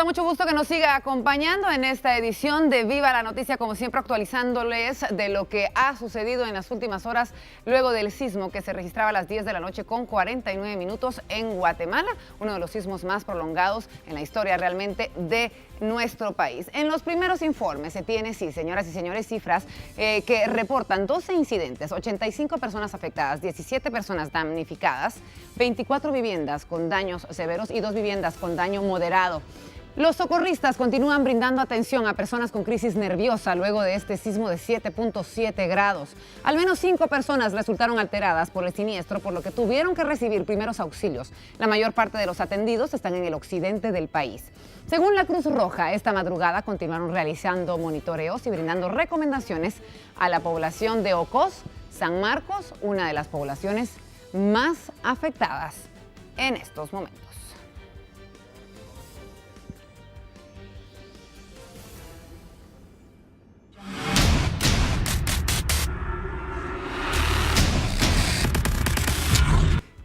da mucho gusto que nos siga acompañando en esta edición de Viva la Noticia, como siempre actualizándoles de lo que ha sucedido en las últimas horas luego del sismo que se registraba a las 10 de la noche con 49 minutos en Guatemala, uno de los sismos más prolongados en la historia realmente de nuestro país. En los primeros informes se tiene, sí, señoras y señores, cifras que reportan 12 incidentes, 85 personas afectadas, 17 personas damnificadas, 24 viviendas con daños severos y 2 viviendas con daño moderado. Los socorristas continúan brindando atención a personas con crisis nerviosa luego de este sismo de 7.7 grados. Al menos 5 personas resultaron alteradas por el siniestro, por lo que tuvieron que recibir primeros auxilios. La mayor parte de los atendidos están en el occidente del país. Según la Cruz Roja, esta madrugada continuaron realizando monitoreos y brindando recomendaciones a la población de Ocos, San Marcos, una de las poblaciones más afectadas en estos momentos.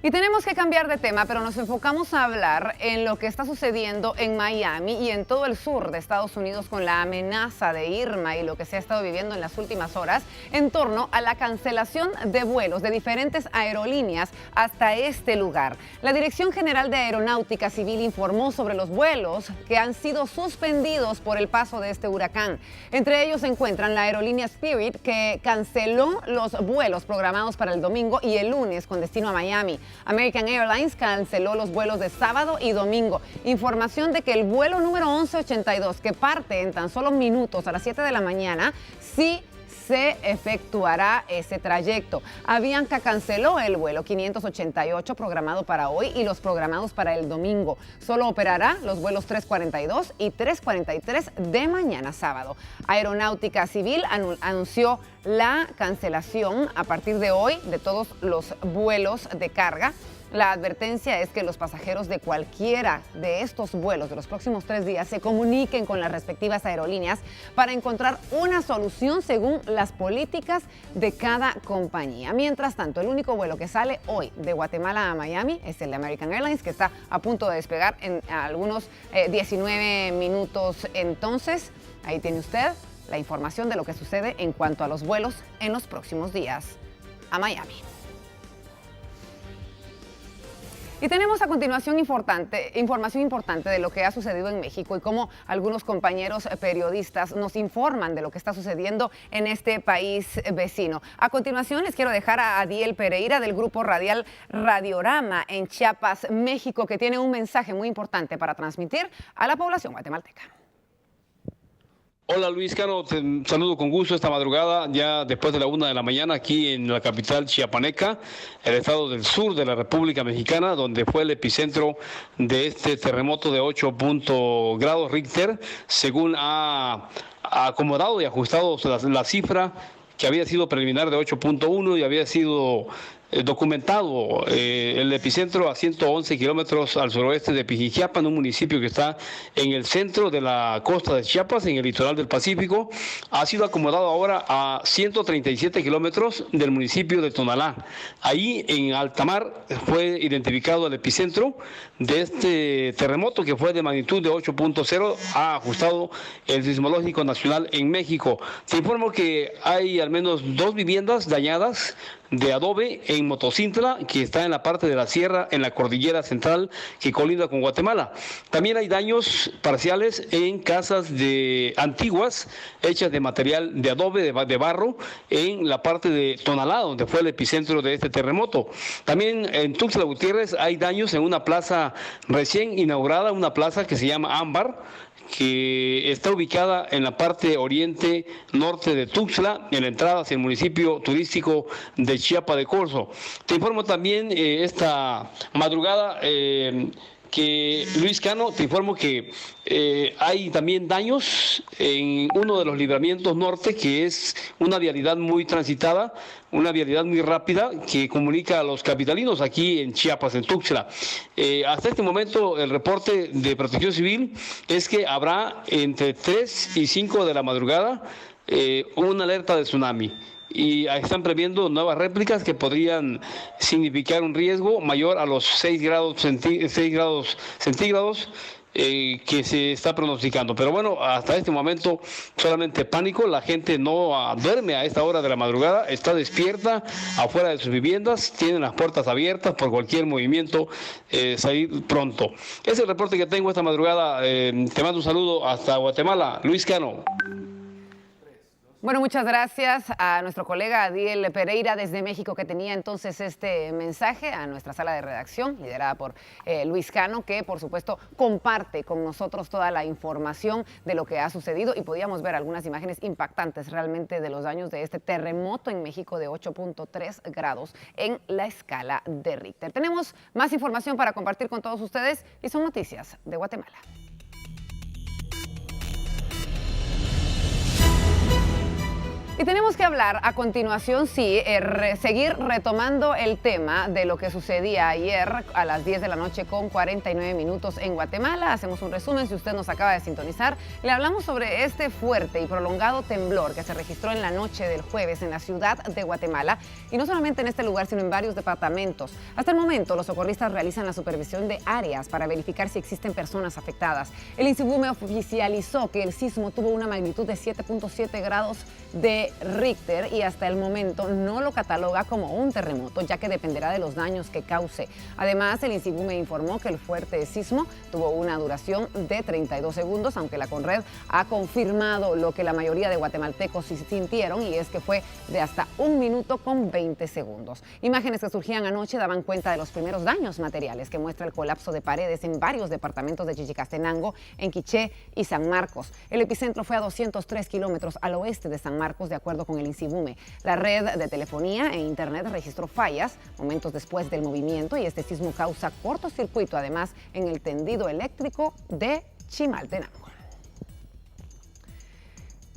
Y tenemos que cambiar de tema, pero nos enfocamos a hablar en lo que está sucediendo en Miami y en todo el sur de Estados Unidos con la amenaza de Irma y lo que se ha estado viviendo en las últimas horas en torno a la cancelación de vuelos de diferentes aerolíneas hasta este lugar. La Dirección General de Aeronáutica Civil informó sobre los vuelos que han sido suspendidos por el paso de este huracán. Entre ellos se encuentran la aerolínea Spirit, que canceló los vuelos programados para el domingo y el lunes con destino a Miami. American Airlines canceló los vuelos de sábado y domingo. Información de que el vuelo número 1182, que parte en tan solo minutos a las 7 de la mañana, sí se efectuará ese trayecto. Avianca canceló el vuelo 588 programado para hoy y los programados para el domingo. Solo operará los vuelos 342 y 343 de mañana sábado. Aeronáutica Civil anunció la cancelación a partir de hoy de todos los vuelos de carga. La advertencia es que los pasajeros de cualquiera de estos vuelos de los próximos 3 días se comuniquen con las respectivas aerolíneas para encontrar una solución según las políticas de cada compañía. Mientras tanto, el único vuelo que sale hoy de Guatemala a Miami es el de American Airlines, que está a punto de despegar en algunos 19 minutos. Entonces, ahí tiene usted la información de lo que sucede en cuanto a los vuelos en los próximos días a Miami. Y tenemos a continuación información importante de lo que ha sucedido en México y cómo algunos compañeros periodistas nos informan de lo que está sucediendo en este país vecino. A continuación les quiero dejar a Adiel Pereira del grupo radial Radiorama en Chiapas, México, que tiene un mensaje muy importante para transmitir a la población guatemalteca. Hola Luis Cano, te saludo con gusto esta madrugada, ya después de la 1 de la mañana aquí en la capital chiapaneca, el estado del sur de la República Mexicana, donde fue el epicentro de este terremoto de 8 grados Richter, según ha acomodado y ajustado la cifra que había sido preliminar de 8.1 y había sido documentado el epicentro a 111 kilómetros al suroeste de Pijijiapa, en un municipio que está en el centro de la costa de Chiapas, en el litoral del Pacífico. Ha sido acomodado ahora a 137 kilómetros del municipio de Tonalá. Ahí en alta mar fue identificado el epicentro de este terremoto, que fue de magnitud de 8.0, ha ajustado el Sismológico Nacional en México. Te informo que hay al menos 2 viviendas dañadas de adobe en Motocintla, que está en la parte de la sierra, en la cordillera central que colinda con Guatemala. También hay daños parciales en casas antiguas hechas de material de adobe, de barro, en la parte de Tonalá, donde fue el epicentro de este terremoto. También en Tuxtla Gutiérrez hay daños en una plaza recién inaugurada, una plaza que se llama Ámbar, que está ubicada en la parte oriente norte de Tuxtla, en la entrada hacia el municipio turístico de Chiapa de Corzo. Te informo también esta madrugada que Luis Cano, te informo que hay también daños en uno de los libramientos norte, que es una vialidad muy transitada, una vialidad muy rápida que comunica a los capitalinos aquí en Chiapas, en Tuxtla. Hasta este momento el reporte de Protección Civil es que habrá entre 3 y 5 de la madrugada una alerta de tsunami. Y están previendo nuevas réplicas que podrían significar un riesgo mayor a los 6 grados centígrados que se está pronosticando. Pero bueno, hasta este momento solamente pánico, la gente no duerme a esta hora de la madrugada, está despierta afuera de sus viviendas, tienen las puertas abiertas por cualquier movimiento, salir pronto. Es el reporte que tengo esta madrugada. Te mando un saludo hasta Guatemala. Luis Cano. Bueno, muchas gracias a nuestro colega Adiel Pereira desde México, que tenía entonces este mensaje, a nuestra sala de redacción, liderada por Luis Cano, que por supuesto comparte con nosotros toda la información de lo que ha sucedido, y podíamos ver algunas imágenes impactantes realmente de los daños de este terremoto en México de 8.3 grados en la escala de Richter. Tenemos más información para compartir con todos ustedes y son noticias de Guatemala. Y tenemos que hablar a continuación, sí, seguir retomando el tema de lo que sucedía ayer a las 10 de la noche con 49 minutos en Guatemala. Hacemos un resumen si usted nos acaba de sintonizar. Le hablamos sobre este fuerte y prolongado temblor que se registró en la noche del jueves en la ciudad de Guatemala, y no solamente en este lugar, sino en varios departamentos. Hasta el momento, los socorristas realizan la supervisión de áreas para verificar si existen personas afectadas. El INSIGUME oficializó que el sismo tuvo una magnitud de 7.7 grados de Richter y hasta el momento no lo cataloga como un terremoto, ya que dependerá de los daños que cause. Además, el INSIGUME informó que el fuerte sismo tuvo una duración de 32 segundos, aunque la CONRED ha confirmado lo que la mayoría de guatemaltecos sintieron, y es que fue de hasta 1 minuto con 20 segundos. Imágenes que surgían anoche daban cuenta de los primeros daños materiales que muestra el colapso de paredes en varios departamentos de Chichicastenango, en Quiché y San Marcos. El epicentro fue a 203 kilómetros al oeste de San Marcos, de acuerdo con el INSIGUME. La red de telefonía e internet registró fallas momentos después del movimiento, y este sismo causa cortocircuito además en el tendido eléctrico de Chimaltenango.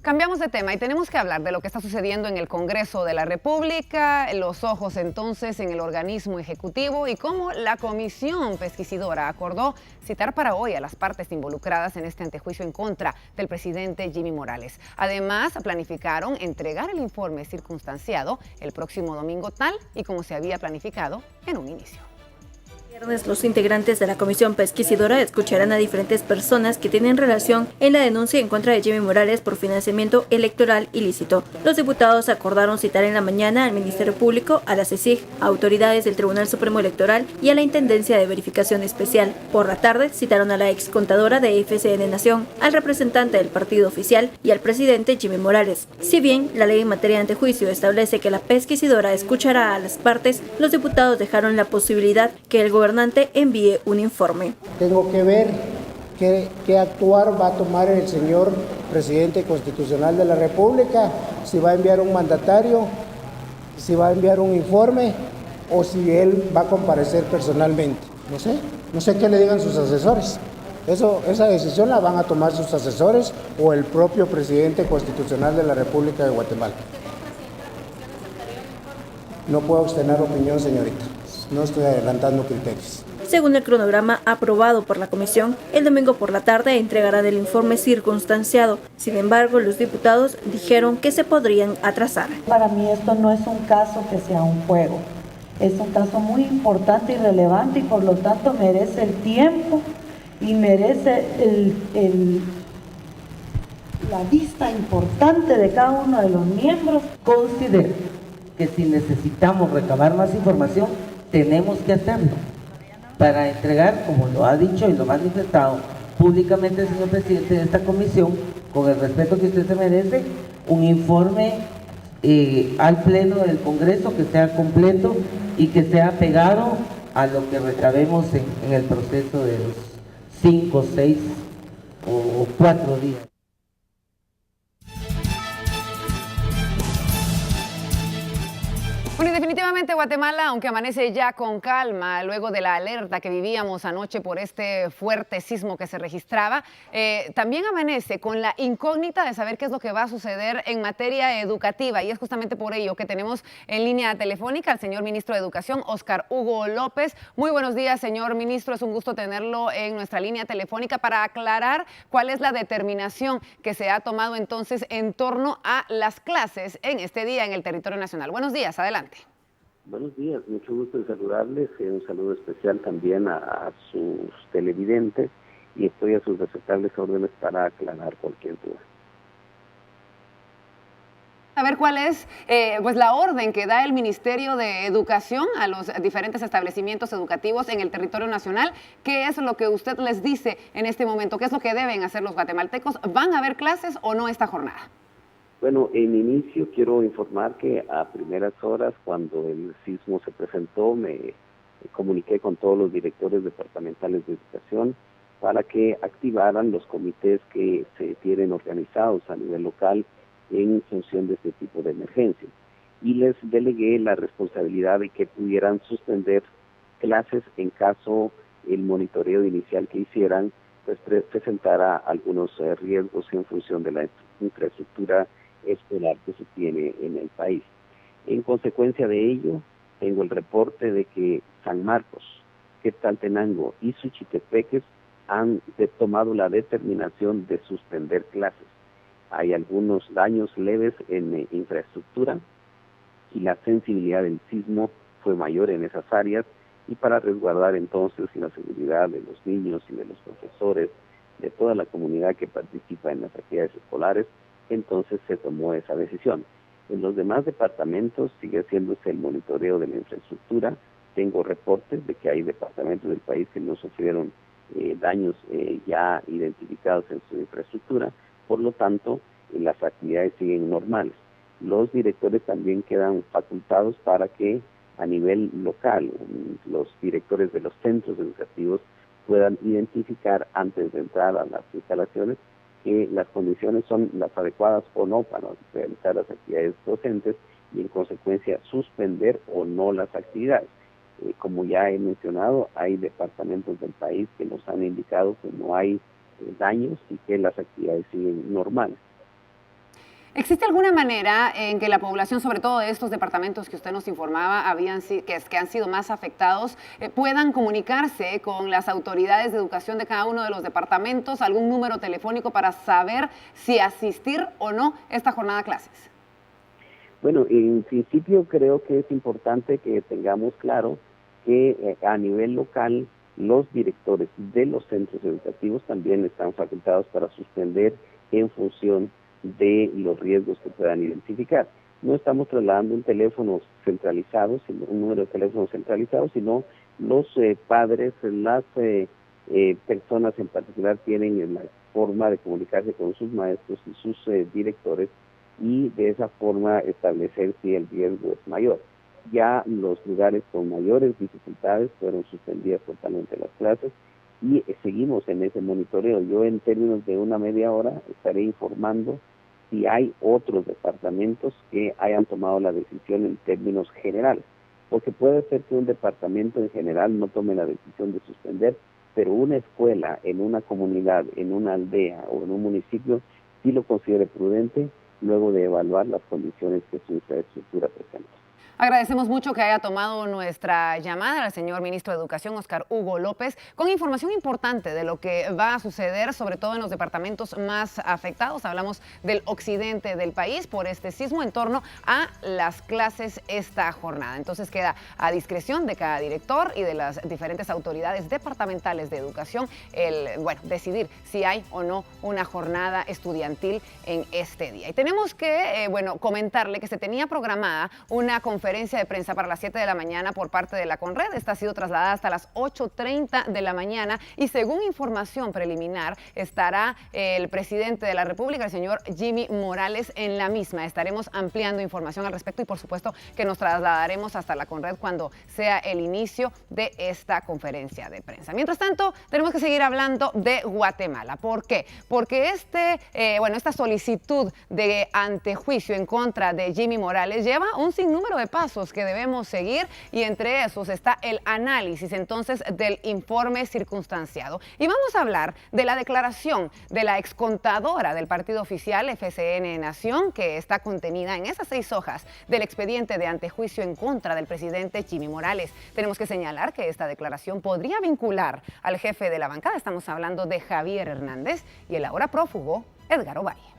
Cambiamos de tema y tenemos que hablar de lo que está sucediendo en el Congreso de la República, los ojos entonces en el organismo ejecutivo y cómo la Comisión Pesquisidora acordó citar para hoy a las partes involucradas en este antejuicio en contra del presidente Jimmy Morales. Además, planificaron entregar el informe circunstanciado el próximo domingo, tal y como se había planificado en un inicio. Los integrantes de la Comisión Pesquisidora escucharán a diferentes personas que tienen relación en la denuncia en contra de Jimmy Morales por financiamiento electoral ilícito. Los diputados acordaron citar en la mañana al Ministerio Público, a la CECIG, a autoridades del Tribunal Supremo Electoral y a la Intendencia de Verificación Especial. Por la tarde citaron a la ex contadora de FCN Nación, al representante del partido oficial y al presidente Jimmy Morales. Si bien la ley en materia de antejuicio establece que la pesquisidora escuchará a las partes, los diputados dejaron la posibilidad que el gobernante envíe un informe. Tengo que ver qué actuar va a tomar el señor presidente constitucional de la República, si va a enviar un mandatario, si va a enviar un informe o si él va a comparecer personalmente. No sé qué le digan sus asesores. Esa decisión la van a tomar sus asesores o el propio presidente constitucional de la República de Guatemala. No puedo obtener opinión, señorita. No estoy adelantando criterios. Según el cronograma aprobado por la comisión, el domingo por la tarde entregarán el informe circunstanciado. Sin embargo, los diputados dijeron que se podrían atrasar. Para mí esto no es un caso que sea un juego. Es un caso muy importante y relevante y por lo tanto merece el tiempo y merece la vista importante de cada uno de los miembros. Considero que si necesitamos recabar más información, tenemos que hacerlo para entregar, como lo ha dicho y lo ha manifestado públicamente el señor presidente de esta comisión, con el respeto que usted se merece, un informe al Pleno del Congreso que sea completo y que sea pegado a lo que recabemos en el proceso de los 5, 6 o 4 días. Bueno, y definitivamente Guatemala, aunque amanece ya con calma luego de la alerta que vivíamos anoche por este fuerte sismo que se registraba, también amanece con la incógnita de saber qué es lo que va a suceder en materia educativa, y es justamente por ello que tenemos en línea telefónica al señor ministro de Educación, Óscar Hugo López. Muy buenos días, señor ministro, es un gusto tenerlo en nuestra línea telefónica para aclarar cuál es la determinación que se ha tomado entonces en torno a las clases en este día en el territorio nacional. Buenos días, adelante. Buenos días, mucho gusto en saludarles, un saludo especial también a sus televidentes y estoy a sus respetables órdenes para aclarar cualquier duda. A ver cuál es pues la orden que da el Ministerio de Educación a los diferentes establecimientos educativos en el territorio nacional. ¿Qué es lo que usted les dice en este momento? ¿Qué es lo que deben hacer los guatemaltecos? ¿Van a haber clases o no esta jornada? Bueno, en inicio quiero informar que a primeras horas, cuando el sismo se presentó, me comuniqué con todos los directores departamentales de educación para que activaran los comités que se tienen organizados a nivel local en función de este tipo de emergencia. Y les delegué la responsabilidad de que pudieran suspender clases en caso el monitoreo inicial que hicieran pues presentara algunos riesgos en función de la infraestructura escolar que se tiene en el país. En consecuencia de ello, tengo el reporte de que San Marcos, Quetzaltenango y Suchitepeques han tomado la determinación de suspender clases. Hay algunos daños leves en infraestructura y la sensibilidad del sismo fue mayor en esas áreas, y para resguardar entonces la seguridad de los niños y de los profesores, de toda la comunidad que participa en las actividades escolares, entonces se tomó esa decisión. En los demás departamentos sigue haciéndose el monitoreo de la infraestructura. Tengo reportes de que hay departamentos del país que no sufrieron daños ya identificados en su infraestructura, por lo tanto las actividades siguen normales. Los directores también quedan facultados para que a nivel local los directores de los centros educativos puedan identificar antes de entrar a las instalaciones que las condiciones son las adecuadas o no para realizar las actividades docentes y en consecuencia suspender o no las actividades. Como ya he mencionado, hay departamentos del país que nos han indicado que no hay daños y que las actividades siguen normales. ¿Existe alguna manera en que la población, sobre todo de estos departamentos que usted nos informaba, que han sido más afectados, puedan comunicarse con las autoridades de educación de cada uno de los departamentos? ¿Algún número telefónico para saber si asistir o no esta jornada a clases? Bueno, en principio creo que es importante que tengamos claro que a nivel local los directores de los centros educativos también están facultados para suspender en función de los riesgos que puedan identificar. No estamos trasladando un teléfono centralizado, sino un número de teléfono centralizado, sino los padres, las personas en particular tienen la forma de comunicarse con sus maestros y sus directores y de esa forma establecer si el riesgo es mayor. Ya los lugares con mayores dificultades fueron suspendidas totalmente las clases y seguimos en ese monitoreo. Yo en términos de una media hora estaré informando si hay otros departamentos que hayan tomado la decisión en términos generales, porque puede ser que un departamento en general no tome la decisión de suspender, pero una escuela en una comunidad, en una aldea o en un municipio sí lo considere prudente luego de evaluar las condiciones que su infraestructura presenta. Agradecemos mucho que haya tomado nuestra llamada al señor ministro de Educación, Óscar Hugo López, con información importante de lo que va a suceder, sobre todo en los departamentos más afectados. Hablamos del occidente del país por este sismo en torno a las clases esta jornada. Entonces queda a discreción de cada director y de las diferentes autoridades departamentales de educación decidir si hay o no una jornada estudiantil en este día. Y tenemos que comentarle que se tenía programada una conferencia de prensa para las 7 de la mañana por parte de la CONRED. Esta ha sido trasladada hasta las 8:30 de la mañana y según información preliminar estará el presidente de la República, el señor Jimmy Morales, en la misma. Estaremos ampliando información al respecto y por supuesto que nos trasladaremos hasta la CONRED cuando sea el inicio de esta conferencia de prensa. Mientras tanto, tenemos que seguir hablando de Guatemala. ¿Por qué? Porque esta solicitud de antejuicio en contra de Jimmy Morales lleva un sinnúmero de pasos que debemos seguir y entre esos está el análisis entonces del informe circunstanciado. Y vamos a hablar de la declaración de la excontadora del partido oficial FCN Nación, que está contenida en esas 6 hojas del expediente de antejuicio en contra del presidente Jimmy Morales. Tenemos que señalar que esta declaración podría vincular al jefe de la bancada, estamos hablando de Javier Hernández, y el ahora prófugo Edgar Ovalle.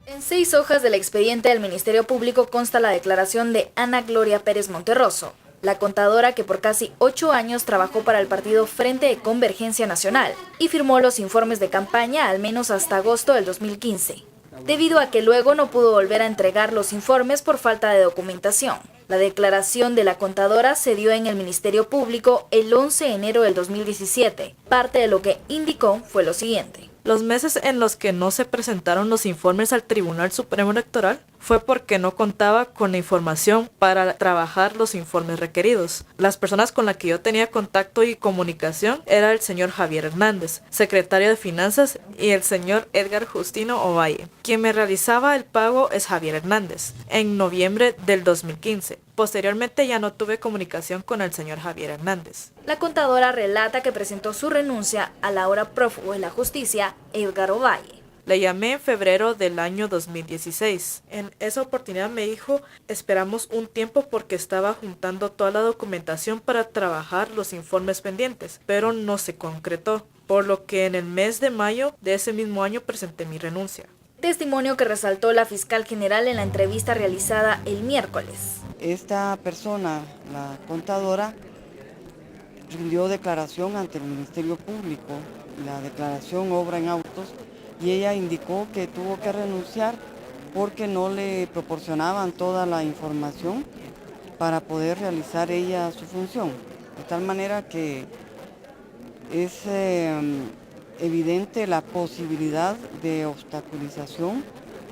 En 6 hojas del expediente del Ministerio Público consta la declaración de Ana Gloria Pérez Monterroso, La contadora, que por casi 8 años trabajó para el partido Frente de Convergencia Nacional y firmó los informes de campaña al menos hasta agosto del 2015, debido a que luego no pudo volver a entregar los informes por falta de documentación. La declaración de la contadora se dio en el Ministerio Público el 11 de enero del 2017. Parte de lo que indicó fue lo siguiente. Los meses en los que no se presentaron los informes al Tribunal Supremo Electoral fue porque no contaba con la información para trabajar los informes requeridos. Las personas con las que yo tenía contacto y comunicación era el señor Javier Hernández, secretario de Finanzas, y el señor Edgar Justino Ovalle. Quien me realizaba el pago es Javier Hernández, en noviembre del 2015. Posteriormente ya no tuve comunicación con el señor Javier Hernández. La contadora relata que presentó su renuncia al ahora prófugo de la justicia, Edgar Ovalle. Le llamé en febrero del año 2016. En esa oportunidad me dijo, esperamos un tiempo porque estaba juntando toda la documentación para trabajar los informes pendientes, pero no se concretó, por lo que en el mes de mayo de ese mismo año presenté mi renuncia. Testimonio que resaltó la fiscal general en la entrevista realizada el miércoles. Esta persona, la contadora, rindió declaración ante el Ministerio Público, la declaración obra en autos, y ella indicó que tuvo que renunciar porque no le proporcionaban toda la información para poder realizar ella su función. De tal manera que es evidente la posibilidad de obstaculización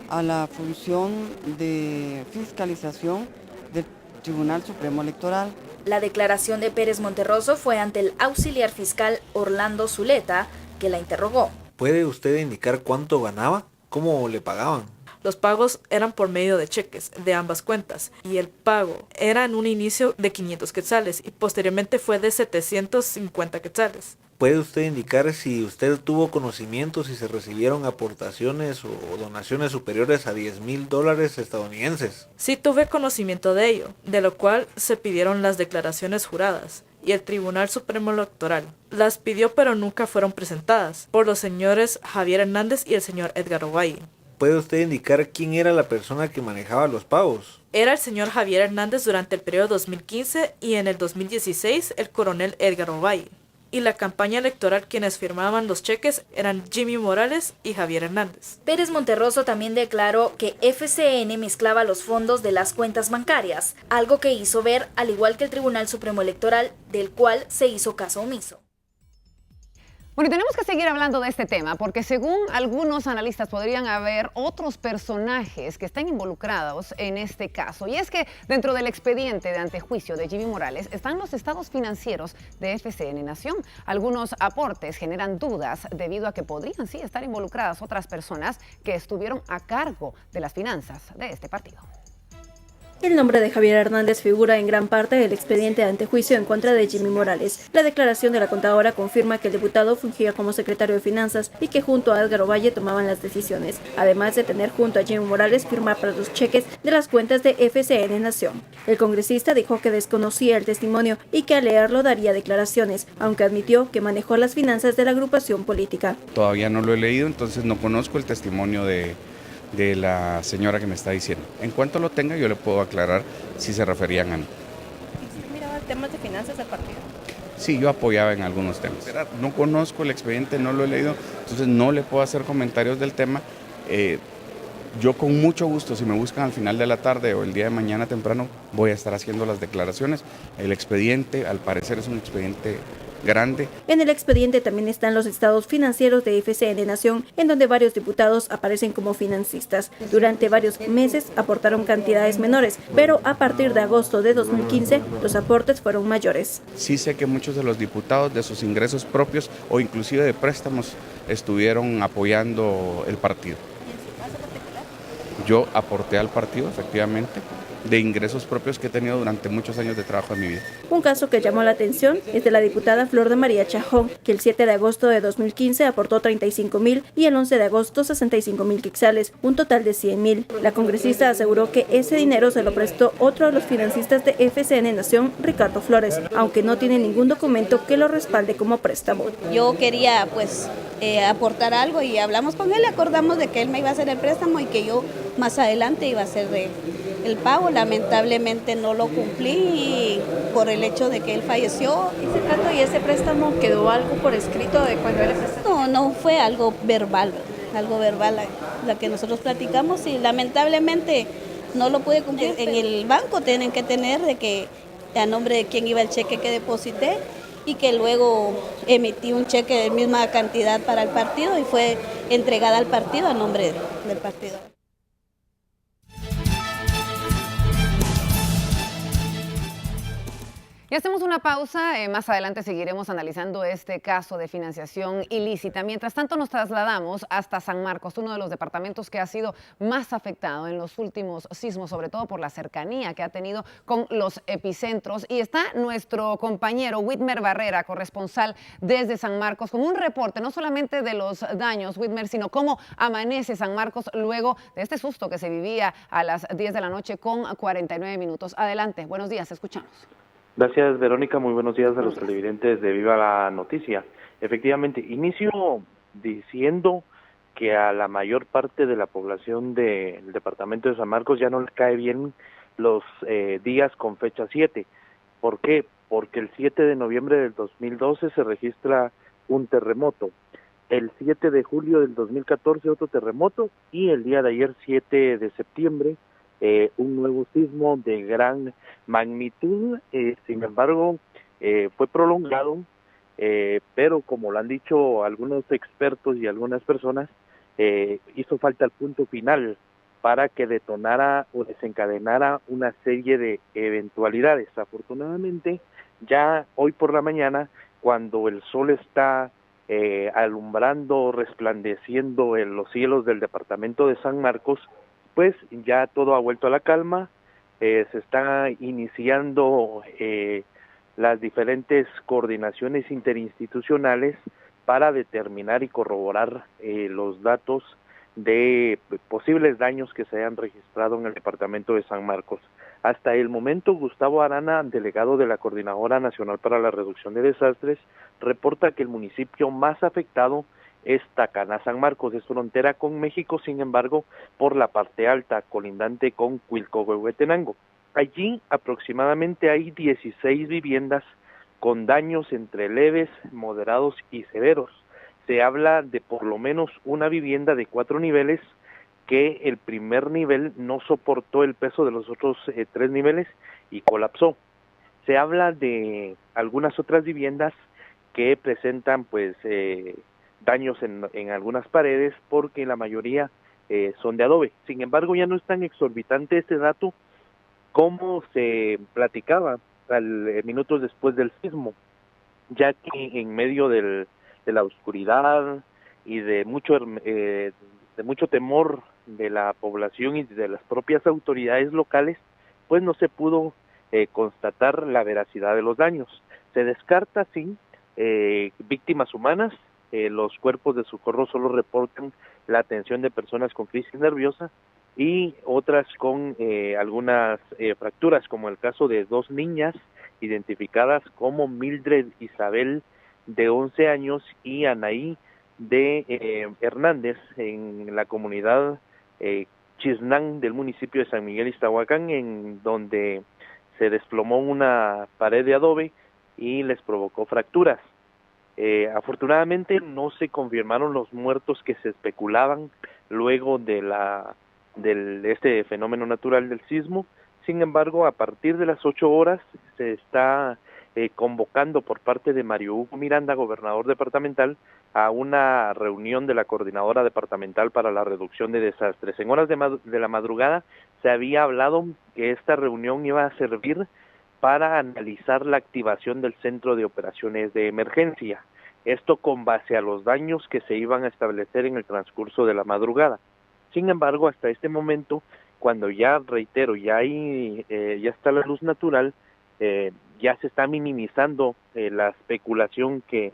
a la función de fiscalización del Tribunal Supremo Electoral. La declaración de Pérez Monterroso fue ante el auxiliar fiscal Orlando Zuleta, que la interrogó. ¿Puede usted indicar cuánto ganaba? ¿Cómo le pagaban? Los pagos eran por medio de cheques de ambas cuentas y el pago era en un inicio de 500 quetzales y posteriormente fue de 750 quetzales. ¿Puede usted indicar si usted tuvo conocimiento si se recibieron aportaciones o donaciones superiores a $10,000 estadounidenses? Sí tuve conocimiento de ello, de lo cual se pidieron las declaraciones juradas. Y el Tribunal Supremo Electoral las pidió pero nunca fueron presentadas por los señores Javier Hernández y el señor Edgar Ovalle. ¿Puede usted indicar quién era la persona que manejaba los pagos? Era el señor Javier Hernández durante el periodo 2015 y en el 2016 el coronel Edgar Ovalle. Y la campaña electoral quienes firmaban los cheques eran Jimmy Morales y Javier Hernández. Pérez Monterroso también declaró que FCN mezclaba los fondos de las cuentas bancarias, algo que hizo ver, al igual que el Tribunal Supremo Electoral, del cual se hizo caso omiso. Bueno, y tenemos que seguir hablando de este tema porque según algunos analistas podrían haber otros personajes que están involucrados en este caso. Y es que dentro del expediente de antejuicio de Jimmy Morales están los estados financieros de FCN Nación. Algunos aportes generan dudas debido a que podrían sí estar involucradas otras personas que estuvieron a cargo de las finanzas de este partido. El nombre de Javier Hernández figura en gran parte del expediente de antejuicio en contra de Jimmy Morales. La declaración de la contadora confirma que el diputado fungía como secretario de Finanzas y que junto a Edgar Ovalle tomaban las decisiones, además de tener junto a Jimmy Morales firmar para los cheques de las cuentas de FCN Nación. El congresista dijo que desconocía el testimonio y que al leerlo daría declaraciones, aunque admitió que manejó las finanzas de la agrupación política. Todavía no lo he leído, entonces no conozco el testimonio de la señora que me está diciendo. En cuanto lo tenga, yo le puedo aclarar si se referían a mí. ¿Usted miraba temas de finanzas del partido? Sí, yo apoyaba en algunos temas. No conozco el expediente, no lo he leído, entonces no le puedo hacer comentarios del tema. Yo con mucho gusto, si me buscan al final de la tarde o el día de mañana temprano, voy a estar haciendo las declaraciones. El expediente, al parecer, es un expediente grande. En el expediente también están los estados financieros de FCN Nación, en donde varios diputados aparecen como financistas. Durante varios meses aportaron cantidades menores, pero a partir de agosto de 2015 los aportes fueron mayores. Sí sé que muchos de los diputados de sus ingresos propios o inclusive de préstamos estuvieron apoyando el partido. Yo aporté al partido, efectivamente, de ingresos propios que he tenido durante muchos años de trabajo en mi vida. Un caso que llamó la atención es de la diputada Flor de María Chajón, que el 7 de agosto de 2015 aportó 35,000 y el 11 de agosto 65,000 quetzales, un total de 100,000. La congresista aseguró que ese dinero se lo prestó otro de los financistas de FCN Nación, Ricardo Flores, aunque no tiene ningún documento que lo respalde como préstamo. Yo quería aportar algo y hablamos con él, acordamos de que él me iba a hacer el préstamo y que yo más adelante iba a ser el pago. Lamentablemente no lo cumplí por el hecho de que él falleció. ¿Ese trato y ese préstamo quedó algo por escrito de cuando él prestó? No fue algo verbal la que nosotros platicamos y lamentablemente no lo pude cumplir. En el banco tienen que tener de que a nombre de quién iba el cheque que deposité y que luego emití un cheque de misma cantidad para el partido y fue entregada al partido a nombre del partido. Y hacemos una pausa, más adelante seguiremos analizando este caso de financiación ilícita. Mientras tanto nos trasladamos hasta San Marcos, uno de los departamentos que ha sido más afectado en los últimos sismos, sobre todo por la cercanía que ha tenido con los epicentros. Y está nuestro compañero Whitmer Barrera, corresponsal desde San Marcos, con un reporte no solamente de los daños, Whitmer, sino cómo amanece San Marcos luego de este susto que se vivía a las 10 de la noche con 49 minutos. Adelante, buenos días, escuchamos. Gracias, Verónica. Muy buenos días a los televidentes de Viva la Noticia. Efectivamente, inicio diciendo que a la mayor parte de la población del departamento de San Marcos ya no le cae bien los días con fecha 7. ¿Por qué? Porque el 7 de noviembre del 2012 se registra un terremoto. El 7 de julio del 2014 otro terremoto y el día de ayer, 7 de septiembre, un nuevo sismo de gran magnitud. Sin embargo, fue prolongado, pero como lo han dicho algunos expertos y algunas personas, hizo falta el punto final para que detonara o desencadenara una serie de eventualidades. Afortunadamente, ya hoy por la mañana, cuando el sol está alumbrando, resplandeciendo en los cielos del departamento de San Marcos, pues ya todo ha vuelto a la calma. Se están iniciando las diferentes coordinaciones interinstitucionales para determinar y corroborar los datos de posibles daños que se hayan registrado en el departamento de San Marcos. Hasta el momento, Gustavo Arana, delegado de la Coordinadora Nacional para la Reducción de Desastres, reporta que el municipio más afectado es Tacaná. San Marcos es frontera con México, sin embargo, por la parte alta, colindante con Cuilcó-Huehuetenango. Allí aproximadamente hay 16 viviendas con daños entre leves, moderados y severos. Se habla de por lo menos una vivienda de 4 niveles que el primer nivel no soportó el peso de los otros 3 niveles y colapsó. Se habla de algunas otras viviendas que presentan pues daños en algunas paredes porque la mayoría son de adobe. Sin embargo, ya no es tan exorbitante este dato como se platicaba minutos después del sismo, ya que en medio de la oscuridad y de mucho temor de la población y de las propias autoridades locales, pues no se pudo constatar la veracidad de los daños. Se descarta, sí, víctimas humanas. Los cuerpos de socorro solo reportan la atención de personas con crisis nerviosa y otras con algunas fracturas, como el caso de 2 niñas identificadas como Mildred Isabel, de 11 años, y Anaí de Hernández, en la comunidad Chisnán del municipio de San Miguel Iztahuacán, en donde se desplomó una pared de adobe y les provocó fracturas. Afortunadamente no se confirmaron los muertos que se especulaban luego de este fenómeno natural del sismo. Sin embargo, a partir de las 8 horas se está convocando por parte de Mario Hugo Miranda, gobernador departamental, a una reunión de la Coordinadora Departamental para la Reducción de Desastres. En horas de la madrugada se había hablado que esta reunión iba a servir para analizar la activación del Centro de Operaciones de Emergencia. Esto con base a los daños que se iban a establecer en el transcurso de la madrugada. Sin embargo, hasta este momento, cuando ya, reitero, ya está la luz natural, ya se está minimizando la especulación que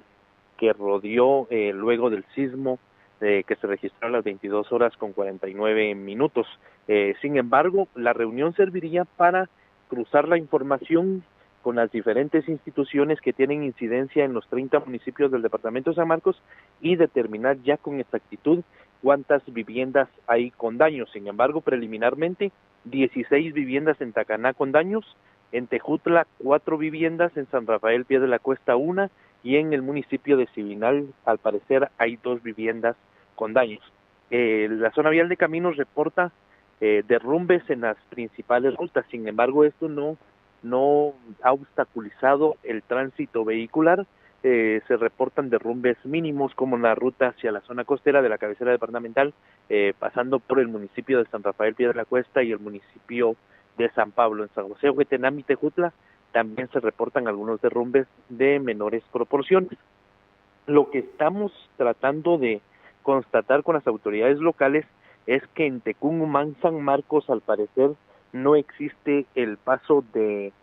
rodeó luego del sismo que se registró a las 22 horas con 49 minutos. Sin embargo, la reunión serviría para cruzar la información con las diferentes instituciones que tienen incidencia en los 30 municipios del departamento de San Marcos y determinar ya con exactitud cuántas viviendas hay con daños. Sin embargo, preliminarmente, 16 viviendas en Tacaná con daños, en Tejutla 4 viviendas, en San Rafael Pie de la Cuesta 1 y en el municipio de Sibinal, al parecer, hay 2 viviendas con daños. La zona vial de Caminos reporta derrumbes en las principales rutas. Sin embargo, esto no ha obstaculizado el tránsito vehicular. Se reportan derrumbes mínimos como en la ruta hacia la zona costera de la cabecera departamental, pasando por el municipio de San Rafael Pie de la Cuesta y el municipio de San Pablo. En San José, Huetenam y Tejutla también se reportan algunos derrumbes de menores proporciones. Lo que estamos tratando de constatar con las autoridades locales es que en Tecumumán, San Marcos, al parecer no existe el paso de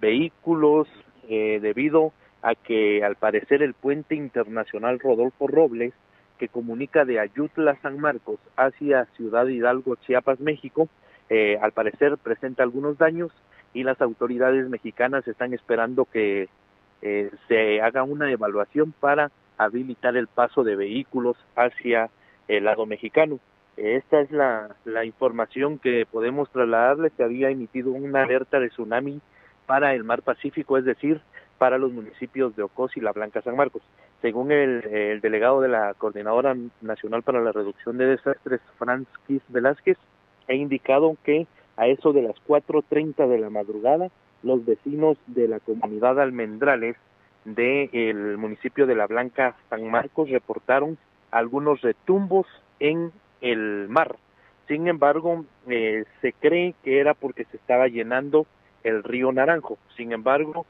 vehículos debido a que al parecer el puente internacional Rodolfo Robles, que comunica de Ayutla, San Marcos hacia Ciudad Hidalgo, Chiapas, México, al parecer presenta algunos daños y las autoridades mexicanas están esperando que se haga una evaluación para habilitar el paso de vehículos hacia el lado mexicano. Esta es la información que podemos trasladarles. Se había emitido una alerta de tsunami para el mar Pacífico, es decir, para los municipios de Ocos y La Blanca, San Marcos. Según el delegado de la Coordinadora Nacional para la Reducción de Desastres, Franz Quis Velázquez, ha indicado que a eso de las 4:30 de la madrugada, los vecinos de la comunidad Almendrales del municipio de La Blanca, San Marcos, reportaron algunos retumbos en el mar. Sin embargo, se cree que era porque se estaba llenando el río Naranjo. Sin embargo,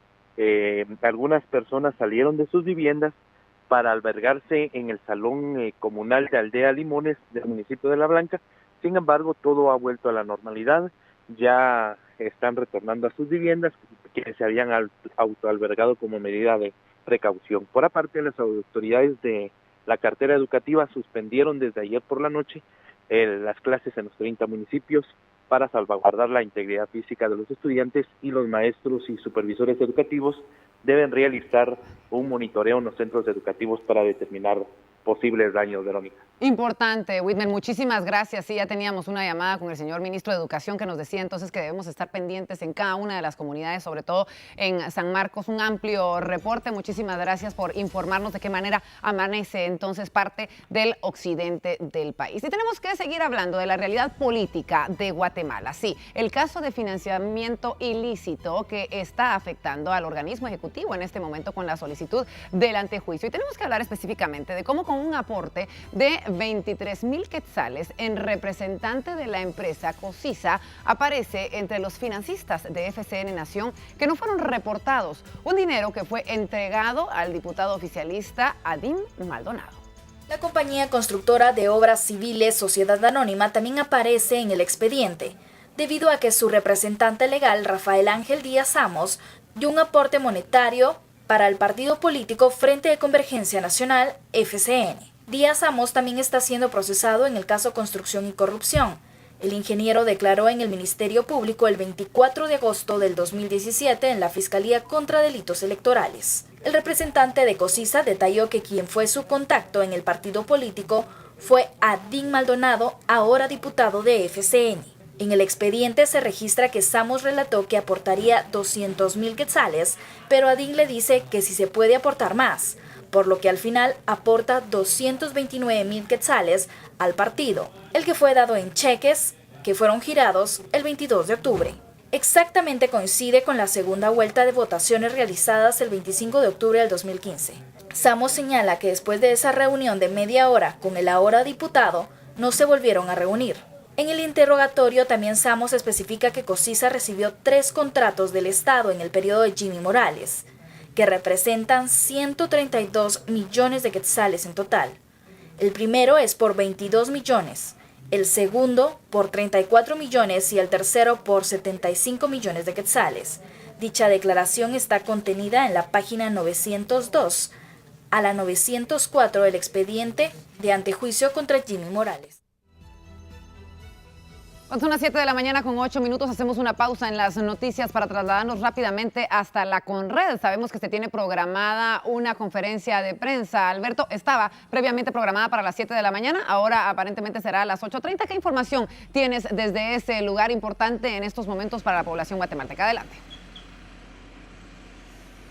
algunas personas salieron de sus viviendas para albergarse en el salón comunal de Aldea Limones del municipio de La Blanca. Sin embargo, todo ha vuelto a la normalidad. Ya están retornando a sus viviendas que se habían autoalbergado como medida de precaución. Por aparte, las autoridades de la cartera educativa suspendieron desde ayer por la noche las clases en los 30 municipios para salvaguardar la integridad física de los estudiantes, y los maestros y supervisores educativos deben realizar un monitoreo en los centros educativos para determinar posibles daños, Verónica. Importante, Whitmer, muchísimas gracias. Sí, ya teníamos una llamada con el señor ministro de Educación que nos decía entonces que debemos estar pendientes en cada una de las comunidades, sobre todo en San Marcos. Un amplio reporte. Muchísimas gracias por informarnos de qué manera amanece entonces parte del occidente del país. Y tenemos que seguir hablando de la realidad política de Guatemala. Sí, el caso de financiamiento ilícito que está afectando al organismo ejecutivo en este momento con la solicitud del antejuicio. Y tenemos que hablar específicamente de cómo con un aporte de 23,000 quetzales en representante de la empresa Cosisa aparece entre los financistas de FCN Nación que no fueron reportados. Un dinero que fue entregado al diputado oficialista Adín Maldonado. La compañía constructora de obras civiles Sociedad Anónima también aparece en el expediente, debido a que su representante legal, Rafael Ángel Díaz Amos, dio un aporte monetario para el partido político Frente de Convergencia Nacional, FCN. Díaz Amos también está siendo procesado en el caso Construcción y Corrupción. El ingeniero declaró en el Ministerio Público el 24 de agosto del 2017 en la Fiscalía contra Delitos Electorales. El representante de Cosisa detalló que quien fue su contacto en el partido político fue Adín Maldonado, ahora diputado de FCN. En el expediente se registra que Samos relató que aportaría 200,000 quetzales, pero Adín le dice que si se puede aportar más, por lo que al final aporta 229,000 quetzales al partido, el que fue dado en cheques que fueron girados el 22 de octubre. Exactamente coincide con la segunda vuelta de votaciones realizadas el 25 de octubre del 2015. Samos señala que después de esa reunión de media hora con el ahora diputado, no se volvieron a reunir. En el interrogatorio también Samos especifica que Cosisa recibió 3 contratos del Estado en el periodo de Jimmy Morales, que representan 132 millones de quetzales en total. El primero es por 22 millones, el segundo por 34 millones y el tercero por 75 millones de quetzales. Dicha declaración está contenida en la página 902 a la 904 del expediente de antejuicio contra Jimmy Morales. Son las 7 de la mañana con 8 minutos. Hacemos una pausa en las noticias para trasladarnos rápidamente hasta la Conred. Sabemos que se tiene programada una conferencia de prensa. Alberto, estaba previamente programada para las 7 de la mañana. Ahora aparentemente será a las 8:30. ¿Qué información tienes desde ese lugar importante en estos momentos para la población guatemalteca? Adelante.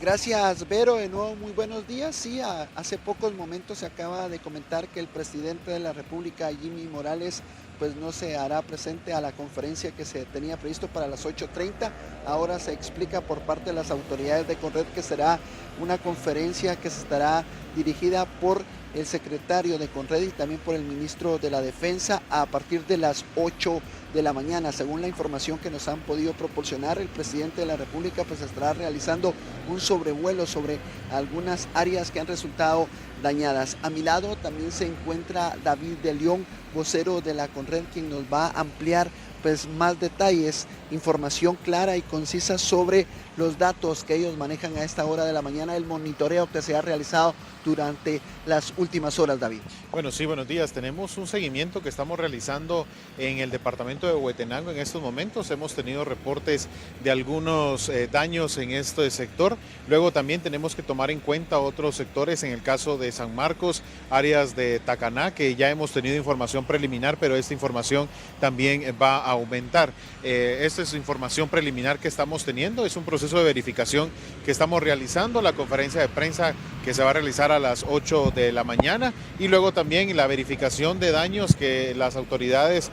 Gracias, Vero. De nuevo, muy buenos días. Sí, hace pocos momentos se acaba de comentar que el presidente de la República, Jimmy Morales, pues no se hará presente a la conferencia que se tenía previsto para las 8:30. Ahora se explica por parte de las autoridades de Conred que será una conferencia que se estará dirigida por el secretario de Conred y también por el ministro de la Defensa a partir de las 8 de la mañana. Según la información que nos han podido proporcionar, el presidente de la República pues estará realizando un sobrevuelo sobre algunas áreas que han resultado dañadas. A mi lado también se encuentra David de León, vocero de la Conred, quien nos va a ampliar pues más detalles, información clara y concisa sobre los datos que ellos manejan a esta hora de la mañana, el monitoreo que se ha realizado durante las últimas horas, David. Bueno, sí, buenos días. Tenemos un seguimiento que estamos realizando en el departamento de Huehuetenango en estos momentos. Hemos tenido reportes de algunos daños en este sector. Luego también tenemos que tomar en cuenta otros sectores, en el caso de San Marcos, áreas de Tacaná, que ya hemos tenido información preliminar, pero esta información también va a aumentar. Esta es información preliminar que estamos teniendo, es un proceso de verificación que estamos realizando, la conferencia de prensa que se va a realizar a las 8 de la mañana y luego también la verificación de daños que las autoridades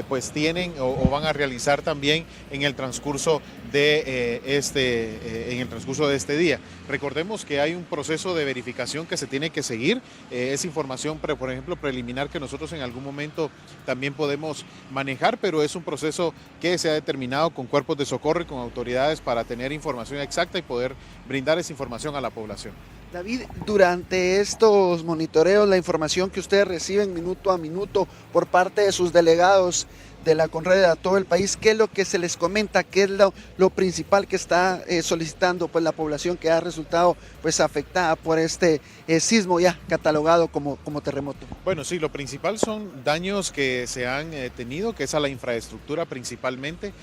pues tienen o van a realizar también en el transcurso de este día. Recordemos que hay un proceso de verificación que se tiene que seguir, es información por ejemplo preliminar que nosotros en algún momento también podemos manejar, pero es un proceso que se ha determinado con cuerpos de socorro y con autoridades para tener información exacta y poder brindar esa información a la población. David, durante estos monitoreos, la información que ustedes reciben minuto a minuto por parte de sus delegados de la Conred a todo el país, ¿qué es lo que se les comenta? ¿Qué es lo principal que está solicitando pues la población que ha resultado pues afectada por este sismo ya catalogado como terremoto? Bueno, sí, lo principal son daños que se han tenido, que es a la infraestructura principalmente.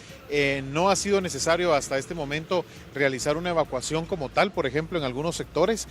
No ha sido necesario hasta este momento realizar una evacuación como tal, por ejemplo, en algunos sectores.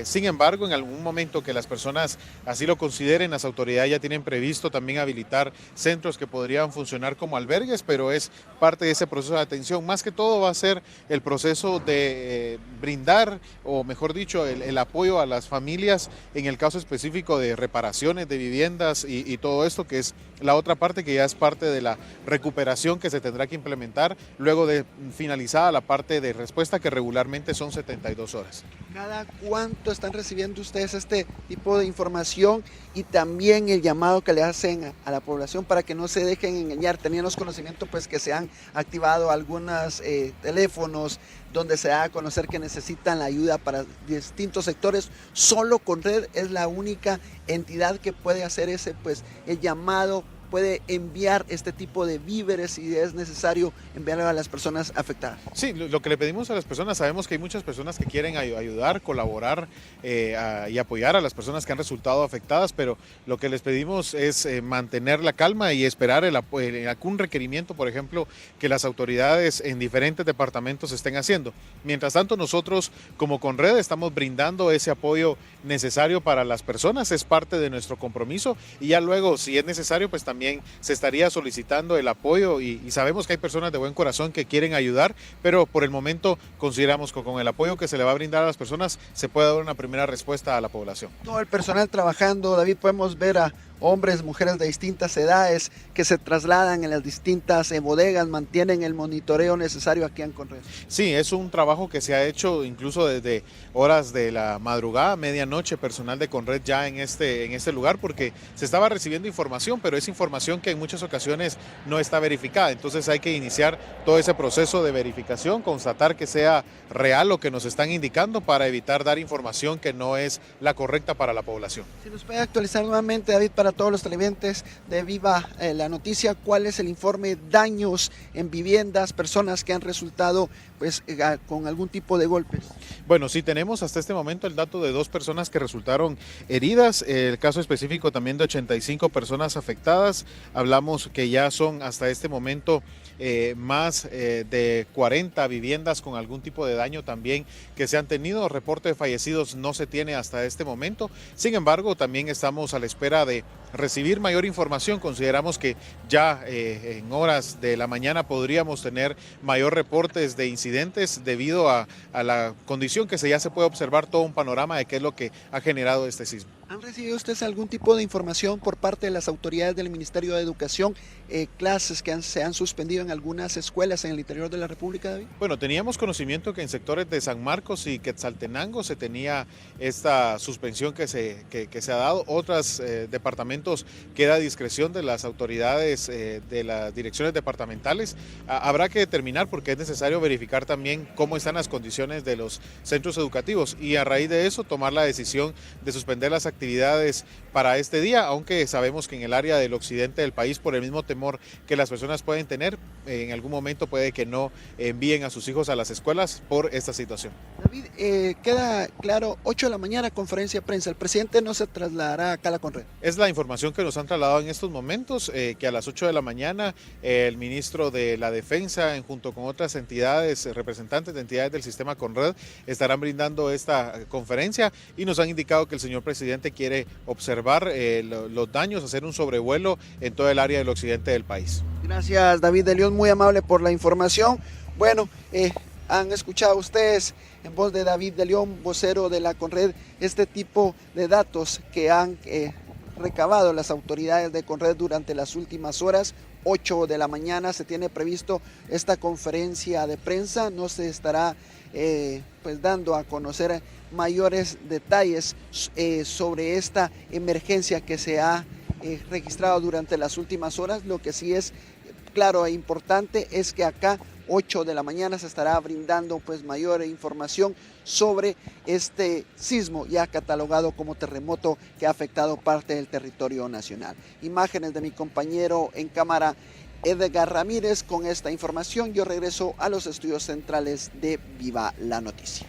Sin embargo, en algún momento que las personas así lo consideren, las autoridades ya tienen previsto también habilitar centros que podrían funcionar como albergues, pero es parte de ese proceso de atención. Más que todo va a ser el proceso de brindar, o mejor dicho, el apoyo a las familias en el caso específico de reparaciones de viviendas y todo esto, que es la otra parte que ya es parte de la recuperación que se tendrá que implementar luego de finalizada la parte de respuesta, que regularmente son 72 horas. ¿Cada cuánto están recibiendo ustedes este tipo de información y también el llamado que le hacen a la población para que no se dejen engañar? Teníamos conocimiento pues que se han activado algunos teléfonos donde se da a conocer que necesitan la ayuda para distintos sectores. Solo Conred es la única entidad que puede hacer ese pues el llamado, puede enviar este tipo de víveres si es necesario enviarlo a las personas afectadas. Sí, lo que le pedimos a las personas, sabemos que hay muchas personas que quieren ayudar, colaborar y apoyar a las personas que han resultado afectadas, pero lo que les pedimos es mantener la calma y esperar algún requerimiento, por ejemplo, que las autoridades en diferentes departamentos estén haciendo. Mientras tanto, nosotros como Conred estamos brindando ese apoyo necesario para las personas, es parte de nuestro compromiso, y ya luego, si es necesario, pues también se estaría solicitando el apoyo y sabemos que hay personas de buen corazón que quieren ayudar, pero por el momento consideramos que con el apoyo que se le va a brindar a las personas se puede dar una primera respuesta a la población. Todo el personal trabajando, David, podemos ver a hombres, mujeres de distintas edades que se trasladan en las distintas bodegas, mantienen el monitoreo necesario aquí en Conred. Sí, es un trabajo que se ha hecho incluso desde horas de la madrugada, medianoche, personal de Conred ya en este lugar, porque se estaba recibiendo información, pero es información que en muchas ocasiones no está verificada. Entonces hay que iniciar todo ese proceso de verificación, constatar que sea real lo que nos están indicando para evitar dar información que no es la correcta para la población. Si nos puede actualizar nuevamente, David, para para todos los televidentes de Viva la Noticia, ¿cuál es el informe daños en viviendas, personas que han resultado pues con algún tipo de golpes? Bueno, sí tenemos hasta este momento el dato de 2 personas que resultaron heridas, el caso específico también de 85 personas afectadas. Hablamos que ya son hasta este momento más de 40 viviendas con algún tipo de daño también que se han tenido. Reporte de fallecidos no se tiene hasta este momento. Sin embargo, también estamos a la espera de recibir mayor información. Consideramos que ya en horas de la mañana podríamos tener mayor reportes de incidentes debido a la condición que ya se puede observar todo un panorama de qué es lo que ha generado este sismo. ¿Han recibido ustedes algún tipo de información por parte de las autoridades del Ministerio de Educación, clases que se han suspendido en algunas escuelas en el interior de la República, David? Bueno, teníamos conocimiento que en sectores de San Marcos y Quetzaltenango se tenía esta suspensión que se ha dado. Otros departamentos queda a discreción de las autoridades de las direcciones departamentales. Habrá que determinar porque es necesario verificar también cómo están las condiciones de los centros educativos y a raíz de eso tomar la decisión de suspender las actividades para este día, aunque sabemos que en el área del occidente del país, por el mismo temor que las personas pueden tener, en algún momento puede que no envíen a sus hijos a las escuelas por esta situación. David, queda claro, 8 de la mañana conferencia de prensa, el presidente no se trasladará acá a la Conred. Es la información que nos han trasladado en estos momentos, que a las 8 de la mañana el ministro de la Defensa, junto con otras entidades, representantes de entidades del sistema Conred, estarán brindando esta conferencia y nos han indicado que el señor presidente quiere observar los daños, hacer un sobrevuelo en todo el área del occidente del país. Gracias, David de León, muy amable por la información. Bueno, han escuchado ustedes en voz de David de León, vocero de la Conred, este tipo de datos que han recabado las autoridades de Conred durante las últimas horas. 8 de la mañana se tiene previsto esta conferencia de prensa, no se estará pues dando a conocer mayores detalles sobre esta emergencia que se ha registrado durante las últimas horas. Lo que sí es claro e importante es que acá 8 de la mañana se estará brindando pues mayor información sobre este sismo ya catalogado como terremoto que ha afectado parte del territorio nacional. Imágenes de mi compañero en cámara Edgar Ramírez con esta información. Yo regreso a los estudios centrales de Viva la Noticia.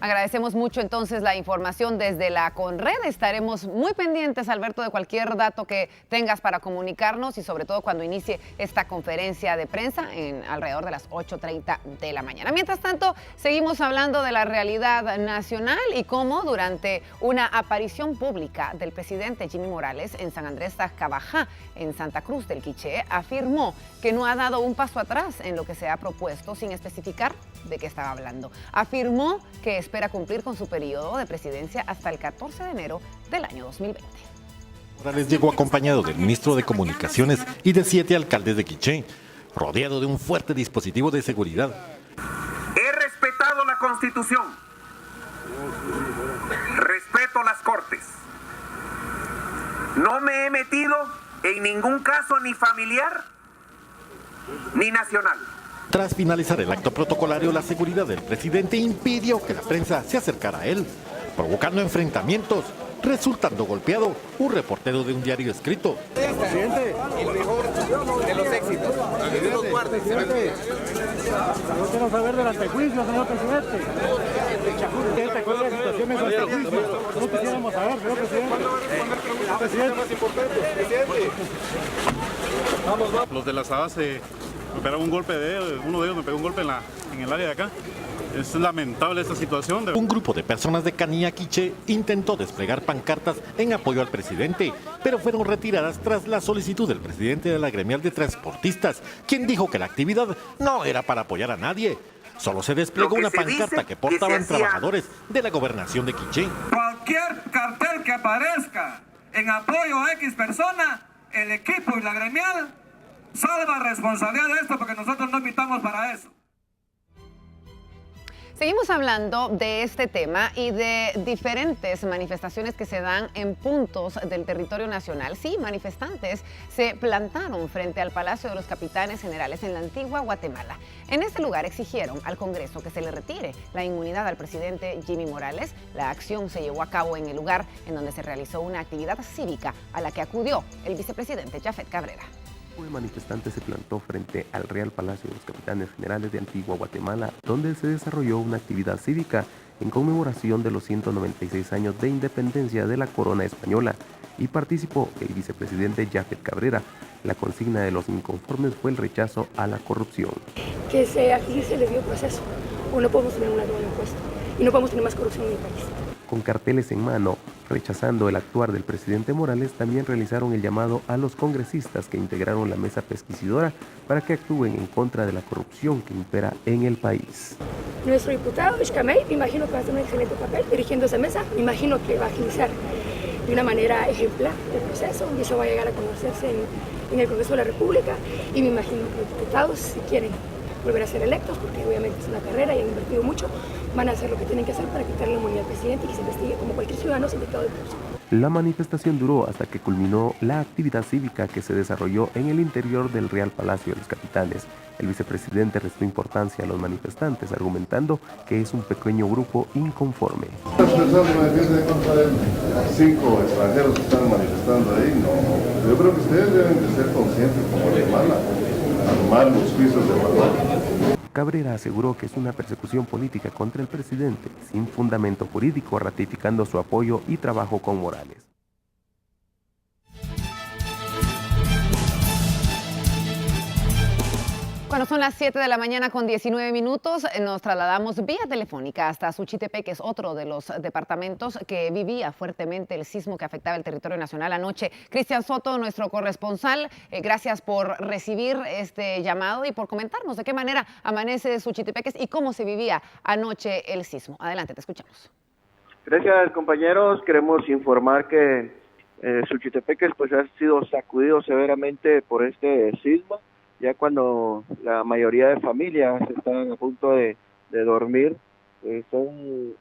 Agradecemos mucho entonces la información desde la Conred. Estaremos muy pendientes, Alberto, de cualquier dato que tengas para comunicarnos y sobre todo cuando inicie esta conferencia de prensa en alrededor de las 8:30 de la mañana. Mientras tanto, seguimos hablando de la realidad nacional y cómo durante una aparición pública del presidente Jimmy Morales en San Andrés Tajabajá, en Santa Cruz del Quiché, afirmó que no ha dado un paso atrás en lo que se ha propuesto sin especificar de qué estaba hablando. Afirmó que espera cumplir con su periodo de presidencia hasta el 14 de enero del año 2020. Morales llegó acompañado del ministro de Comunicaciones y de 7 alcaldes de Quiché, rodeado de un fuerte dispositivo de seguridad. He respetado la Constitución, respeto las Cortes, no me he metido en ningún caso ni familiar ni nacional. Tras finalizar el acto protocolario, la seguridad del presidente impidió que la prensa se acercara a él, provocando enfrentamientos, resultando golpeado un reportero de un diario escrito. Presidente, el mejor de los éxitos. Presidente, yo quiero saber del antejuicio, señor presidente. ¿Cuál es la situación en el antejuicio? No quisiéramos saber, señor presidente. Presidente. Los de la SAA me pegaron un golpe uno de ellos me pegó un golpe en el área de acá. Es lamentable esta situación. Un grupo de personas de Canía Quiché intentó desplegar pancartas en apoyo al presidente, pero fueron retiradas tras la solicitud del presidente de la gremial de transportistas, quien dijo que la actividad no era para apoyar a nadie. Solo se desplegó una pancarta que portaban trabajadores de la gobernación de Quiché. Cualquier cartel que aparezca en apoyo a X persona, el equipo y la gremial salva responsabilidad de esto porque nosotros no invitamos para eso. Seguimos hablando de este tema y de diferentes manifestaciones que se dan en puntos del territorio nacional. Sí, manifestantes se plantaron frente al Palacio de los Capitanes Generales en la antigua Guatemala. En este lugar exigieron al Congreso que se le retire la inmunidad al presidente Jimmy Morales. La acción se llevó a cabo en el lugar en donde se realizó una actividad cívica a la que acudió el vicepresidente Jafet Cabrera. El manifestante se plantó frente al Real Palacio de los Capitanes Generales de Antigua Guatemala, donde se desarrolló una actividad cívica en conmemoración de los 196 años de independencia de la corona española, y participó el vicepresidente Jafet Cabrera. La consigna de los inconformes fue el rechazo a la corrupción. Que aquí se le dio proceso, o no podemos tener una nueva encuesta, y no podemos tener más corrupción en el país. Con carteles en mano, rechazando el actuar del presidente Morales, también realizaron el llamado a los congresistas que integraron la mesa pesquisidora para que actúen en contra de la corrupción que impera en el país. Nuestro diputado, Xcamey, me imagino que va a hacer un excelente papel dirigiendo esa mesa. Me imagino que va a agilizar de una manera ejemplar el proceso y eso va a llegar a conocerse en el Congreso de la República. Y me imagino que los diputados, si quieren volver a ser electos, porque obviamente es una carrera y han invertido mucho, van a hacer lo que tienen que hacer para quitarle la inmunidad al presidente y que se investigue como cualquier ciudadano sin pecado de corrupción. La manifestación duró hasta que culminó la actividad cívica que se desarrolló en el interior del Real Palacio de los Capitanes. El vicepresidente restó importancia a los manifestantes, argumentando que es un pequeño grupo inconforme. Las personas manifiestan en contra de 5 extranjeros que están manifestando ahí, no. Yo creo que ustedes deben de ser conscientes como Guatemala, armar los juicios de valor. Cabrera aseguró que es una persecución política contra el presidente, sin fundamento jurídico, ratificando su apoyo y trabajo con Morales. Bueno, son las 7 de la mañana con 19 minutos. Nos trasladamos vía telefónica hasta Suchitepeques, que es otro de los departamentos que vivía fuertemente el sismo que afectaba el territorio nacional anoche. Cristian Soto, nuestro corresponsal, gracias por recibir este llamado y por comentarnos de qué manera amanece Suchitepeques y cómo se vivía anoche el sismo. Adelante, te escuchamos. Gracias, compañeros. Queremos informar que Suchitepeques pues ha sido sacudido severamente por este sismo. Ya cuando la mayoría de familias están a punto de dormir, son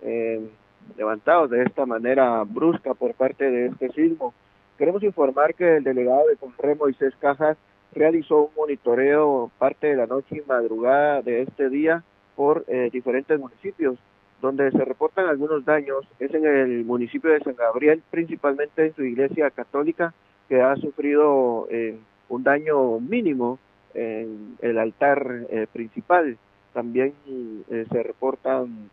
levantados de esta manera brusca por parte de este sismo. Queremos informar que el delegado de CONRE, Moisés Cajas, realizó un monitoreo parte de la noche y madrugada de este día por diferentes municipios, donde se reportan algunos daños. Es en el municipio de San Gabriel, principalmente en su iglesia católica, que ha sufrido un daño mínimo en el altar principal. También se reportan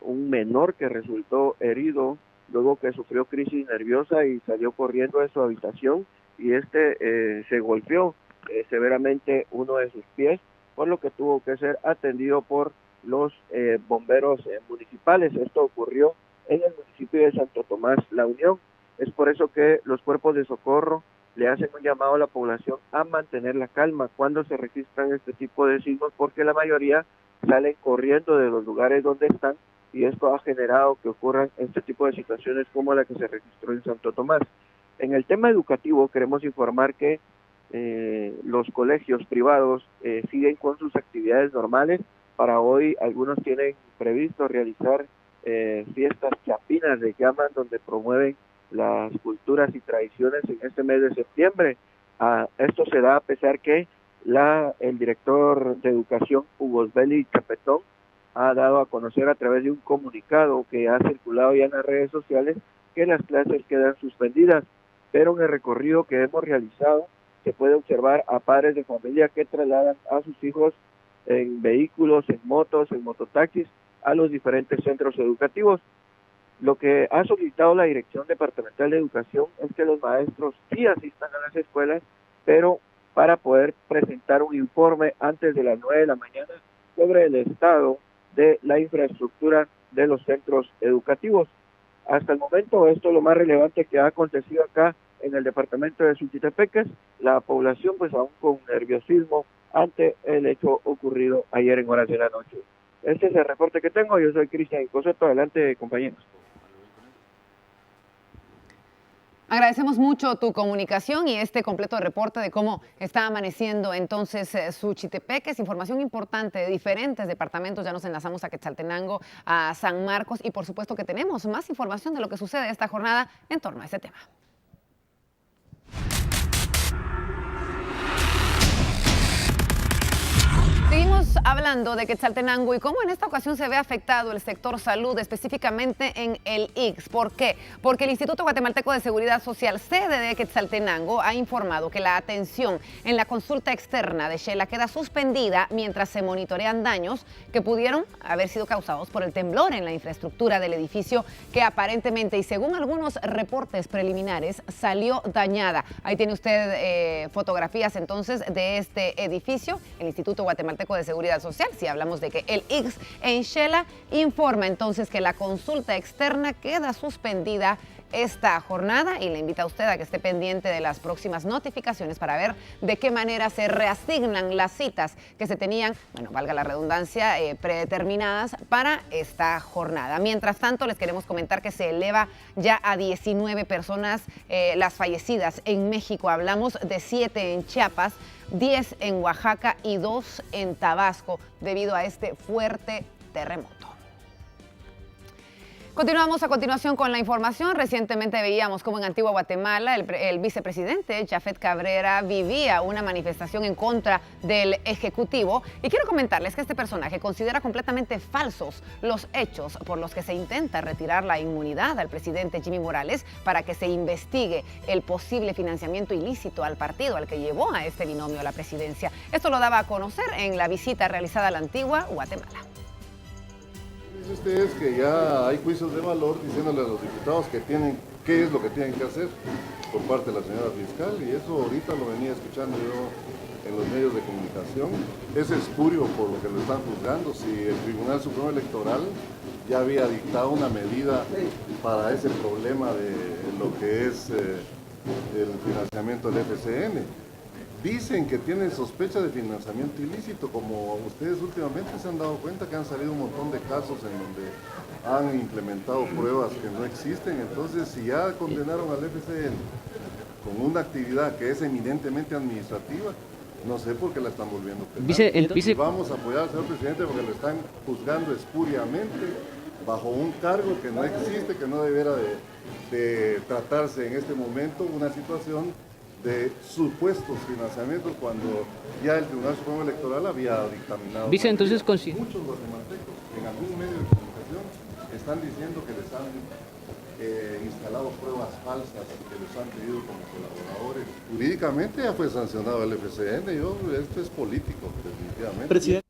un menor que resultó herido luego que sufrió crisis nerviosa y salió corriendo de su habitación y se golpeó severamente uno de sus pies, por lo que tuvo que ser atendido por los bomberos municipales. Esto ocurrió en el municipio de Santo Tomás La Unión. Es por eso que los cuerpos de socorro le hacen un llamado a la población a mantener la calma cuando se registran este tipo de sismos, porque la mayoría salen corriendo de los lugares donde están y esto ha generado que ocurran este tipo de situaciones como la que se registró en Santo Tomás. En el tema educativo queremos informar que los colegios privados siguen con sus actividades normales. Para hoy algunos tienen previsto realizar fiestas chapinas, le llaman, donde promueven las culturas y tradiciones en este mes de septiembre. Esto se da a pesar que el director de educación, Hugo Osbeli Chapetón, ha dado a conocer a través de un comunicado que ha circulado ya en las redes sociales que las clases quedan suspendidas, pero en el recorrido que hemos realizado se puede observar a padres de familia que trasladan a sus hijos en vehículos, en motos, en mototaxis a los diferentes centros educativos. Lo que ha solicitado la Dirección Departamental de Educación es que los maestros sí asistan a las escuelas, pero para poder presentar un informe antes de las 9 de la mañana sobre el estado de la infraestructura de los centros educativos. Hasta el momento esto es lo más relevante que ha acontecido acá en el departamento de Suchitepeques. La población pues aún con nerviosismo ante el hecho ocurrido ayer en horas de la noche. Este es el reporte que tengo. Yo soy Cristian Soto. Adelante, compañeros. Agradecemos mucho tu comunicación y este completo reporte de cómo está amaneciendo entonces Suchitepeques. Información importante de diferentes departamentos. Ya nos enlazamos a Quetzaltenango, a San Marcos y por supuesto que tenemos más información de lo que sucede esta jornada en torno a este tema. Seguimos hablando de Quetzaltenango y cómo en esta ocasión se ve afectado el sector salud, específicamente en el ICS. ¿Por qué? Porque el Instituto Guatemalteco de Seguridad Social, sede de Quetzaltenango, ha informado que la atención en la consulta externa de Xela queda suspendida mientras se monitorean daños que pudieron haber sido causados por el temblor en la infraestructura del edificio que aparentemente y según algunos reportes preliminares salió dañada. Ahí tiene usted fotografías entonces de este edificio, el Instituto Guatemalteco de Seguridad Social. Si hablamos de que el ICS en Xela informa entonces que la consulta externa queda suspendida esta jornada y le invita a usted a que esté pendiente de las próximas notificaciones para ver de qué manera se reasignan las citas que se tenían, bueno, valga la redundancia, predeterminadas para esta jornada. Mientras tanto, les queremos comentar que se eleva ya a 19 personas las fallecidas en México. Hablamos de 7 en Chiapas, 10 en Oaxaca y 2 en Tabasco debido a este fuerte terremoto. Continuamos a continuación con la información. Recientemente veíamos cómo en Antigua Guatemala el vicepresidente Jafet Cabrera vivía una manifestación en contra del Ejecutivo. Y quiero comentarles que este personaje considera completamente falsos los hechos por los que se intenta retirar la inmunidad al presidente Jimmy Morales para que se investigue el posible financiamiento ilícito al partido al que llevó a este binomio a la presidencia. Esto lo daba a conocer en la visita realizada a la Antigua Guatemala. Dice ustedes que ya hay juicios de valor diciéndole a los diputados que tienen, qué es lo que tienen que hacer por parte de la señora fiscal, y eso ahorita lo venía escuchando yo en los medios de comunicación. Es espurio por lo que lo están juzgando. Si el Tribunal Supremo Electoral ya había dictado una medida para ese problema de lo que es el financiamiento del FCN. Dicen que tienen sospecha de financiamiento ilícito, como ustedes últimamente se han dado cuenta que han salido un montón de casos en donde han implementado pruebas que no existen. Entonces, si ya condenaron al FCN con una actividad que es eminentemente administrativa, no sé por qué la están volviendo penal. Vamos a apoyar al señor presidente porque lo están juzgando espuriamente bajo un cargo que no existe, que no debiera de tratarse en este momento una situación de supuestos financiamientos cuando ya el Tribunal Supremo Electoral había dictaminado. Entonces, muchos guatemaltecos en algún medio de comunicación están diciendo que les han instalado pruebas falsas, que les han pedido como colaboradores. Jurídicamente ya fue sancionado el FCN. Esto es político, definitivamente. Presidente.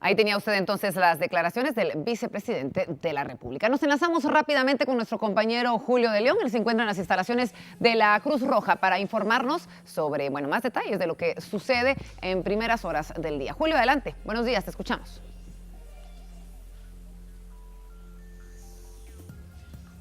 Ahí tenía usted entonces las declaraciones del vicepresidente de la República. Nos enlazamos rápidamente con nuestro compañero Julio de León. Él se encuentra en las instalaciones de la Cruz Roja para informarnos sobre, más detalles de lo que sucede en primeras horas del día. Julio, adelante. Buenos días, te escuchamos.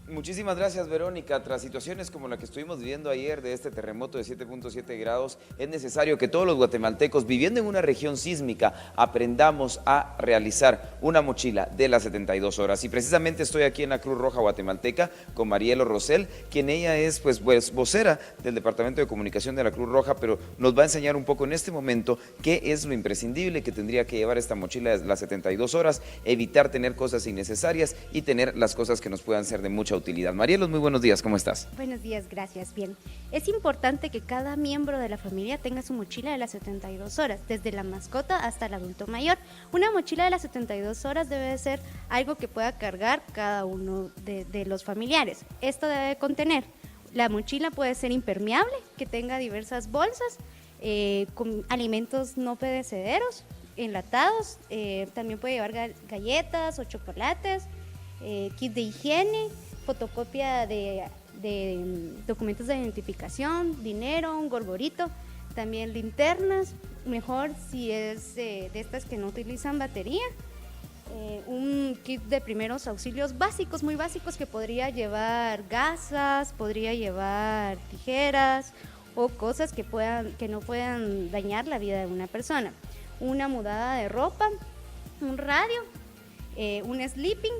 Muchísimas gracias, Verónica. Tras situaciones como la que estuvimos viviendo ayer de este terremoto de 7.7 grados, es necesario que todos los guatemaltecos viviendo en una región sísmica aprendamos a realizar una mochila de las 72 horas. Y precisamente estoy aquí en la Cruz Roja Guatemalteca con Marielo Rosell, quien ella es pues vocera del Departamento de Comunicación de la Cruz Roja, pero nos va a enseñar un poco en este momento qué es lo imprescindible que tendría que llevar esta mochila de las 72 horas, evitar tener cosas innecesarias y tener las cosas que nos puedan ser de mucha utilidad. Marielos, muy buenos días, ¿cómo estás? Buenos días, gracias, bien. Es importante que cada miembro de la familia tenga su mochila de las 72 horas, desde la mascota hasta el adulto mayor. Una mochila de las 72 horas debe ser algo que pueda cargar cada uno de los familiares. Esto debe contener, la mochila puede ser impermeable, que tenga diversas bolsas, con alimentos no perecederos, enlatados, también puede llevar galletas o chocolates, kit de higiene, fotocopia de documentos de identificación, dinero, un gorgorito, también linternas, mejor si es de estas que no utilizan batería, un kit de primeros auxilios básicos, muy básicos, que podría llevar gasas, podría llevar tijeras o cosas que no puedan dañar la vida de una persona, una mudada de ropa, un radio, un sleeping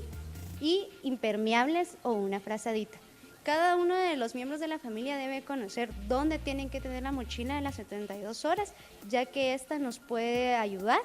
y impermeables o una frazadita. Cada uno de los miembros de la familia debe conocer dónde tienen que tener la mochila de las 72 horas, ya que esta nos puede ayudar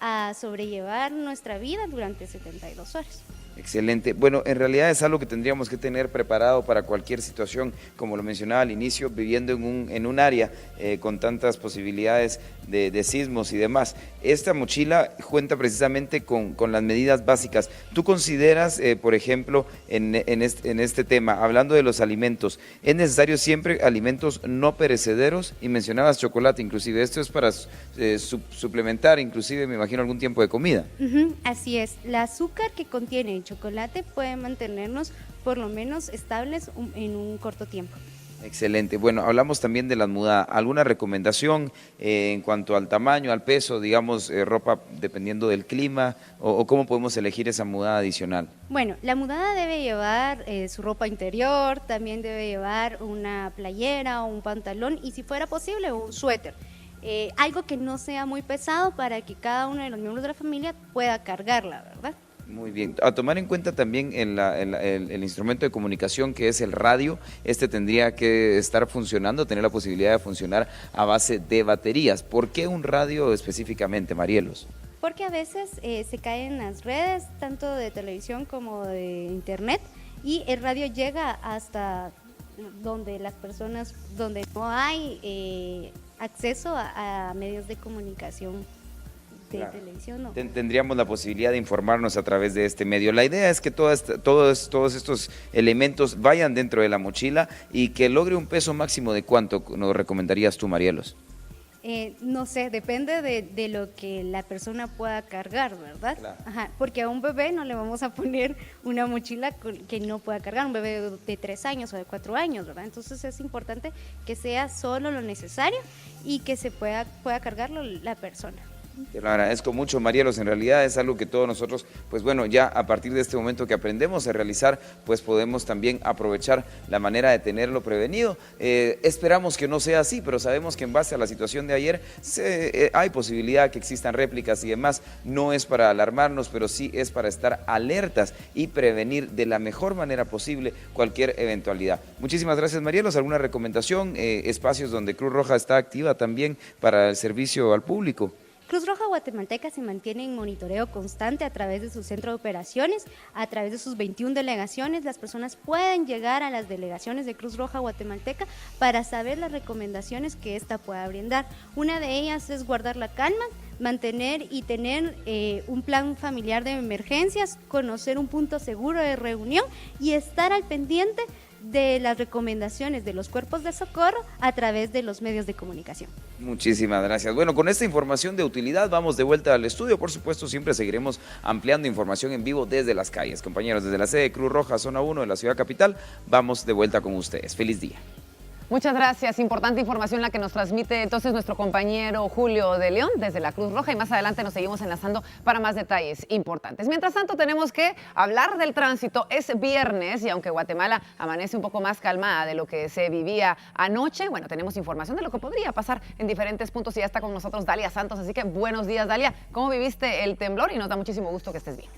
a sobrellevar nuestra vida durante 72 horas. Excelente. Bueno, en realidad es algo que tendríamos que tener preparado para cualquier situación, como lo mencionaba al inicio, viviendo en un área con tantas posibilidades de sismos y demás. Esta mochila cuenta precisamente con las medidas básicas. ¿Tú consideras, por ejemplo, en este tema, hablando de los alimentos, es necesario siempre alimentos no perecederos? Y mencionabas chocolate, inclusive. Esto es para suplementar, inclusive, me imagino, algún tiempo de comida. Así es. El azúcar que contiene el chocolate puede mantenernos por lo menos estables en un corto tiempo. Excelente. Bueno, hablamos también de las mudadas. ¿Alguna recomendación en cuanto al tamaño, al peso, digamos, ropa dependiendo del clima, o cómo podemos elegir esa mudada adicional? Bueno, la mudada debe llevar su ropa interior, también debe llevar una playera o un pantalón y, si fuera posible, un suéter. Algo que no sea muy pesado para que cada uno de los miembros de la familia pueda cargarla, ¿verdad? Muy bien. A tomar en cuenta también el instrumento de comunicación, que es el radio. Este tendría que estar funcionando, tener la posibilidad de funcionar a base de baterías. ¿Por qué un radio específicamente, Marielos? Porque a veces se caen las redes, tanto de televisión como de internet, y el radio llega hasta donde las personas, donde no hay acceso a medios de comunicación. Claro. Televisión, ¿no? Tendríamos la posibilidad de informarnos a través de este medio. La idea es que todos estos elementos vayan dentro de la mochila y que logre un peso máximo. ¿De cuánto nos recomendarías tú, Marielos? No sé, depende de lo que la persona pueda cargar, ¿verdad? Claro. Ajá, porque a un bebé no le vamos a poner una mochila que no pueda cargar, un bebé de 3 años o de 4 años, ¿verdad? Entonces es importante que sea solo lo necesario y que se pueda cargarlo la persona. Te lo agradezco mucho, Marielos. En realidad es algo que todos nosotros, pues bueno, ya a partir de este momento que aprendemos a realizar, pues podemos también aprovechar la manera de tenerlo prevenido. Esperamos que no sea así, pero sabemos que en base a la situación de ayer hay posibilidad que existan réplicas y demás. No es para alarmarnos, pero sí es para estar alertas y prevenir de la mejor manera posible cualquier eventualidad. Muchísimas gracias, Marielos. ¿Alguna recomendación? Espacios donde Cruz Roja está activa también para el servicio al público. Cruz Roja Guatemalteca se mantiene en monitoreo constante a través de su centro de operaciones, a través de sus 21 delegaciones. Las personas pueden llegar a las delegaciones de Cruz Roja Guatemalteca para saber las recomendaciones que ésta pueda brindar. Una de ellas es guardar la calma, mantener y tener un plan familiar de emergencias, conocer un punto seguro de reunión y estar al pendiente de las recomendaciones de los cuerpos de socorro a través de los medios de comunicación. Muchísimas gracias. Bueno, con esta información de utilidad vamos de vuelta al estudio. Por supuesto, siempre seguiremos ampliando información en vivo desde las calles. Compañeros, desde la sede de Cruz Roja, zona 1 de la ciudad capital, vamos de vuelta con ustedes. Feliz día. Muchas gracias. Importante información la que nos transmite entonces nuestro compañero Julio de León desde la Cruz Roja, y más adelante nos seguimos enlazando para más detalles importantes. Mientras tanto, tenemos que hablar del tránsito. Es viernes y aunque Guatemala amanece un poco más calmada de lo que se vivía anoche, bueno, tenemos información de lo que podría pasar en diferentes puntos y ya está con nosotros Dalia Santos. Así que buenos días, Dalia. ¿Cómo viviste el temblor? Y nos da muchísimo gusto que estés bien.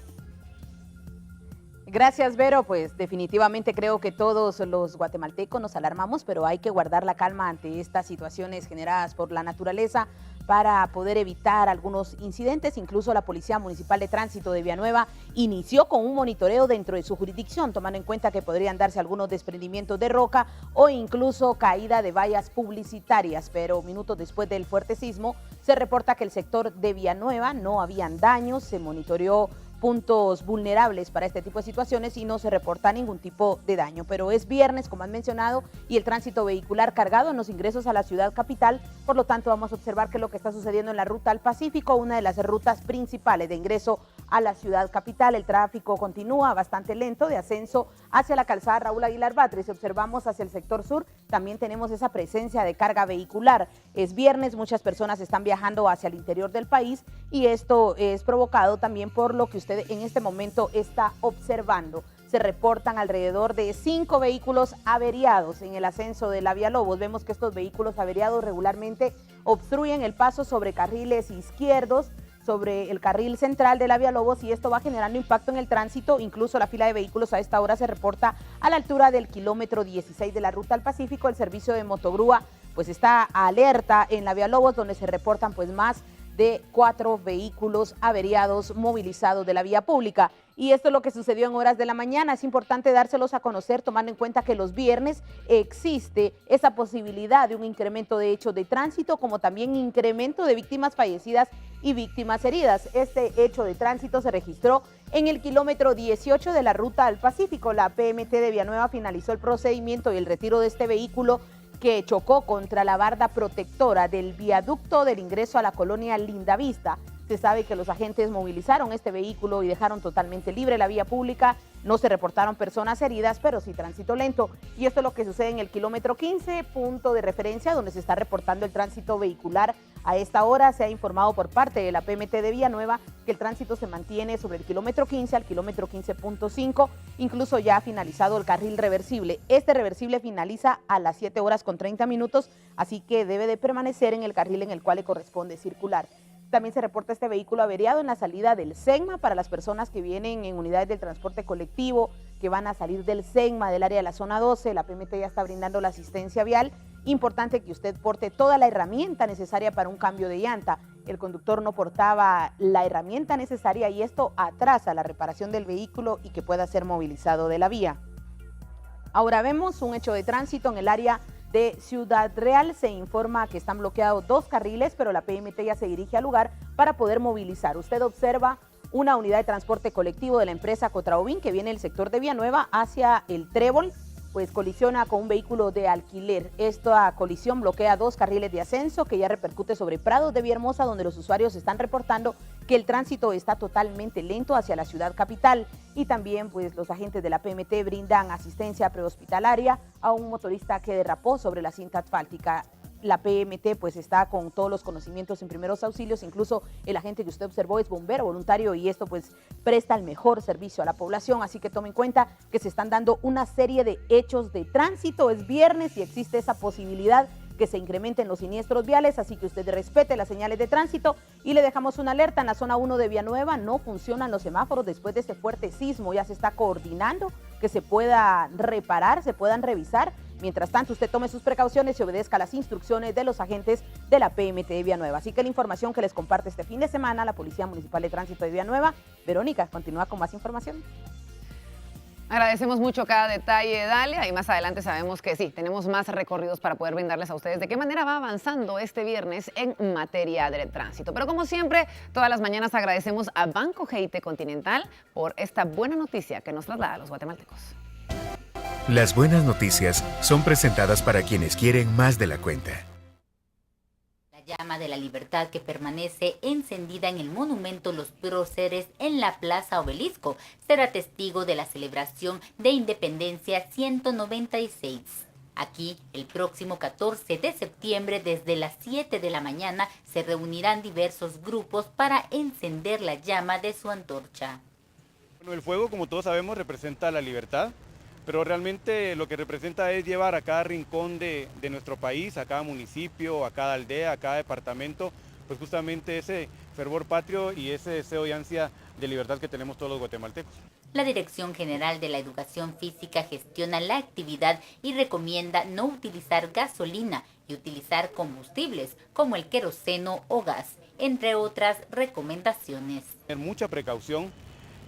Gracias, Vero. Pues definitivamente creo que todos los guatemaltecos nos alarmamos, pero hay que guardar la calma ante estas situaciones generadas por la naturaleza para poder evitar algunos incidentes. Incluso la Policía Municipal de Tránsito de Villanueva inició con un monitoreo dentro de su jurisdicción, tomando en cuenta que podrían darse algunos desprendimientos de roca o incluso caída de vallas publicitarias. Pero minutos después del fuerte sismo, se reporta que el sector de Villanueva no habían daños, se monitoreó puntos vulnerables para este tipo de situaciones y no se reporta ningún tipo de daño. Pero es viernes, como han mencionado, y el tránsito vehicular cargado en los ingresos a la ciudad capital. Por lo tanto, vamos a observar qué es lo que está sucediendo en la ruta al Pacífico, una de las rutas principales de ingreso a la ciudad capital. El tráfico continúa bastante lento de ascenso hacia la calzada Raúl Aguilar Batres. Si observamos hacia el sector sur, también tenemos esa presencia de carga vehicular. Es viernes, muchas personas están viajando hacia el interior del país y esto es provocado también por lo que usted en este momento está observando. Se reportan alrededor de 5 vehículos averiados en el ascenso de la Vía Lobos. Vemos que estos vehículos averiados regularmente obstruyen el paso sobre carriles izquierdos. sobre el carril central de la Vía Lobos y esto va generando impacto en el tránsito. Incluso la fila de vehículos a esta hora se reporta a la altura del kilómetro 16 de la Ruta al Pacífico. El servicio de motogrúa pues está alerta en la Vía Lobos, donde se reportan pues más de 4 vehículos averiados movilizados de la vía pública. Y esto es lo que sucedió en horas de la mañana. Es importante dárselos a conocer, tomando en cuenta que los viernes existe esa posibilidad de un incremento de hechos de tránsito, como también incremento de víctimas fallecidas y víctimas heridas. Este hecho de tránsito se registró en el kilómetro 18 de la Ruta al Pacífico. La PMT de Villanueva finalizó el procedimiento y el retiro de este vehículo que chocó contra la barda protectora del viaducto del ingreso a la colonia Lindavista. Se sabe que los agentes movilizaron este vehículo y dejaron totalmente libre la vía pública. No se reportaron personas heridas, pero sí tránsito lento. Y esto es lo que sucede en el kilómetro 15, punto de referencia donde se está reportando el tránsito vehicular. A esta hora se ha informado por parte de la PMT de Villanueva que el tránsito se mantiene sobre el kilómetro 15 al kilómetro 15.5. Incluso ya ha finalizado el carril reversible. Este reversible finaliza a las 7:30, así que debe de permanecer en el carril en el cual le corresponde circular. También se reporta este vehículo averiado en la salida del SEGMA para las personas que vienen en unidades del transporte colectivo, que van a salir del SEGMA, del área de la zona 12. La PMT ya está brindando la asistencia vial. Importante que usted porte toda la herramienta necesaria para un cambio de llanta. El conductor no portaba la herramienta necesaria y esto atrasa la reparación del vehículo y que pueda ser movilizado de la vía. Ahora vemos un hecho de tránsito en el área de Ciudad Real. Se informa que están bloqueados 2 carriles, pero la PMT ya se dirige al lugar para poder movilizar. Usted observa una unidad de transporte colectivo de la empresa Cotraubín que viene del sector de Villanueva hacia el Trébol, pues colisiona con un vehículo de alquiler. Esta colisión bloquea 2 carriles de ascenso que ya repercute sobre Prados de Villahermosa, donde los usuarios están reportando que el tránsito está totalmente lento hacia la ciudad capital. Y también pues los agentes de la PMT brindan asistencia prehospitalaria a un motorista que derrapó sobre la cinta asfáltica. La PMT pues está con todos los conocimientos en primeros auxilios, incluso el agente que usted observó es bombero voluntario y esto pues presta el mejor servicio a la población, así que tome en cuenta que se están dando una serie de hechos de tránsito. Es viernes y existe esa posibilidad que se incrementen los siniestros viales, así que usted respete las señales de tránsito. Y le dejamos una alerta: en la zona 1 de Villanueva no funcionan los semáforos después de este fuerte sismo. Ya se está coordinando que se pueda reparar, se puedan revisar. Mientras tanto, usted tome sus precauciones y obedezca las instrucciones de los agentes de la PMT de Villanueva. Así que la información que les comparte este fin de semana la Policía Municipal de Tránsito de Villanueva. Verónica, continúa con más información. Agradecemos mucho cada detalle, Dalia, y más adelante sabemos que sí, tenemos más recorridos para poder brindarles a ustedes de qué manera va avanzando este viernes en materia de tránsito. Pero como siempre, todas las mañanas agradecemos a Banco GIT Continental por esta buena noticia que nos traslada a los guatemaltecos. Las buenas noticias son presentadas para quienes quieren más de la cuenta. La llama de la libertad que permanece encendida en el monumento Los Próceres en la Plaza Obelisco será testigo de la celebración de Independencia 196. Aquí, el próximo 14 de septiembre, desde las 7 de la mañana, se reunirán diversos grupos para encender la llama de su antorcha. Bueno, el fuego, como todos sabemos, representa la libertad, pero realmente lo que representa es llevar a cada rincón de nuestro país, a cada municipio, a cada aldea, a cada departamento, pues justamente ese fervor patrio y ese deseo y ansia de libertad que tenemos todos los guatemaltecos. La Dirección General de la Educación Física gestiona la actividad y recomienda no utilizar gasolina y utilizar combustibles como el queroseno o gas, entre otras recomendaciones. Tener mucha precaución,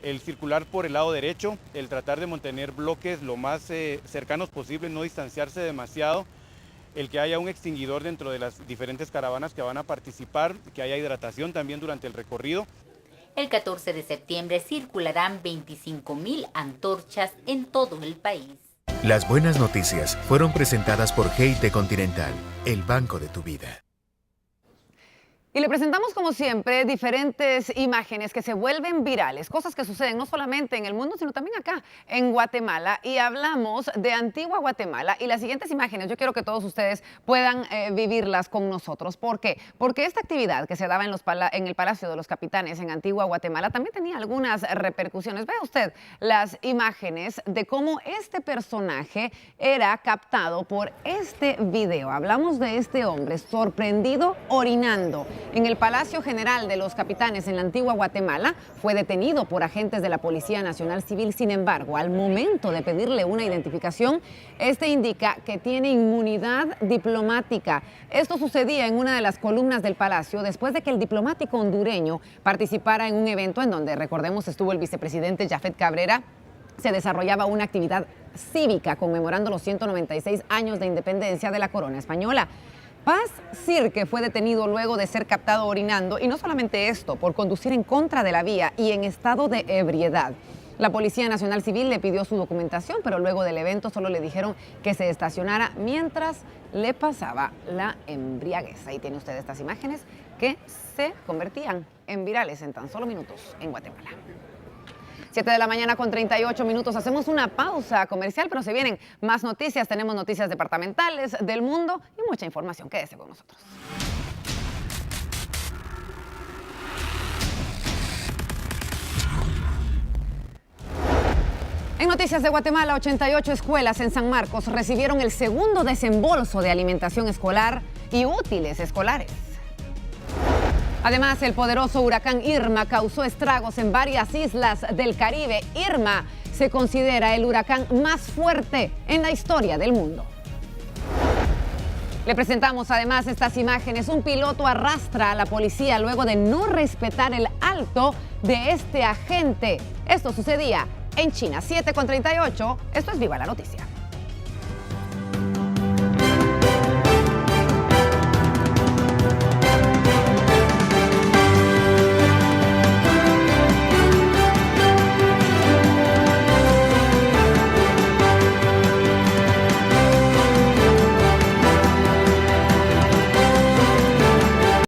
el circular por el lado derecho, el tratar de mantener bloques lo más cercanos posible, no distanciarse demasiado, el que haya un extinguidor dentro de las diferentes caravanas que van a participar, que haya hidratación también durante el recorrido. El 14 de septiembre circularán 25,000 antorchas en todo el país. Las buenas noticias fueron presentadas por GIT Continental, el banco de tu vida. Y le presentamos, como siempre, diferentes imágenes que se vuelven virales, cosas que suceden no solamente en el mundo, sino también acá en Guatemala. Y hablamos de Antigua Guatemala. Y las siguientes imágenes, yo quiero que todos ustedes puedan vivirlas con nosotros. ¿Por qué? Porque esta actividad que se daba en el Palacio de los Capitanes en Antigua Guatemala también tenía algunas repercusiones. Vea usted las imágenes de cómo este personaje era captado por este video. Hablamos de este hombre sorprendido orinando en el Palacio General de los Capitanes en la antigua Guatemala. Fue detenido por agentes de la Policía Nacional Civil. Sin embargo, al momento de pedirle una identificación, este indica que tiene inmunidad diplomática. Esto sucedía en una de las columnas del palacio después de que el diplomático hondureño participara en un evento en donde, recordemos, estuvo el vicepresidente Jafet Cabrera. Se desarrollaba una actividad cívica conmemorando los 196 años de independencia de la corona española. Paz Cirque fue detenido luego de ser captado orinando, y no solamente esto, por conducir en contra de la vía y en estado de ebriedad. La Policía Nacional Civil le pidió su documentación, pero luego del evento solo le dijeron que se estacionara mientras le pasaba la embriaguez. Ahí tiene usted estas imágenes que se convertían en virales en tan solo minutos en Guatemala. 7 de la mañana con 38 minutos. Hacemos una pausa comercial, pero se vienen más noticias. Tenemos noticias departamentales, del mundo y mucha información. Quédese con nosotros. En noticias de Guatemala, 88 escuelas en San Marcos recibieron el segundo desembolso de alimentación escolar y útiles escolares. Además, el poderoso huracán Irma causó estragos en varias islas del Caribe. Irma se considera el huracán más fuerte en la historia del mundo. Le presentamos además estas imágenes. Un piloto arrastra a la policía luego de no respetar el alto de este agente. Esto sucedía en China. 7:38. Esto es Viva la Noticia.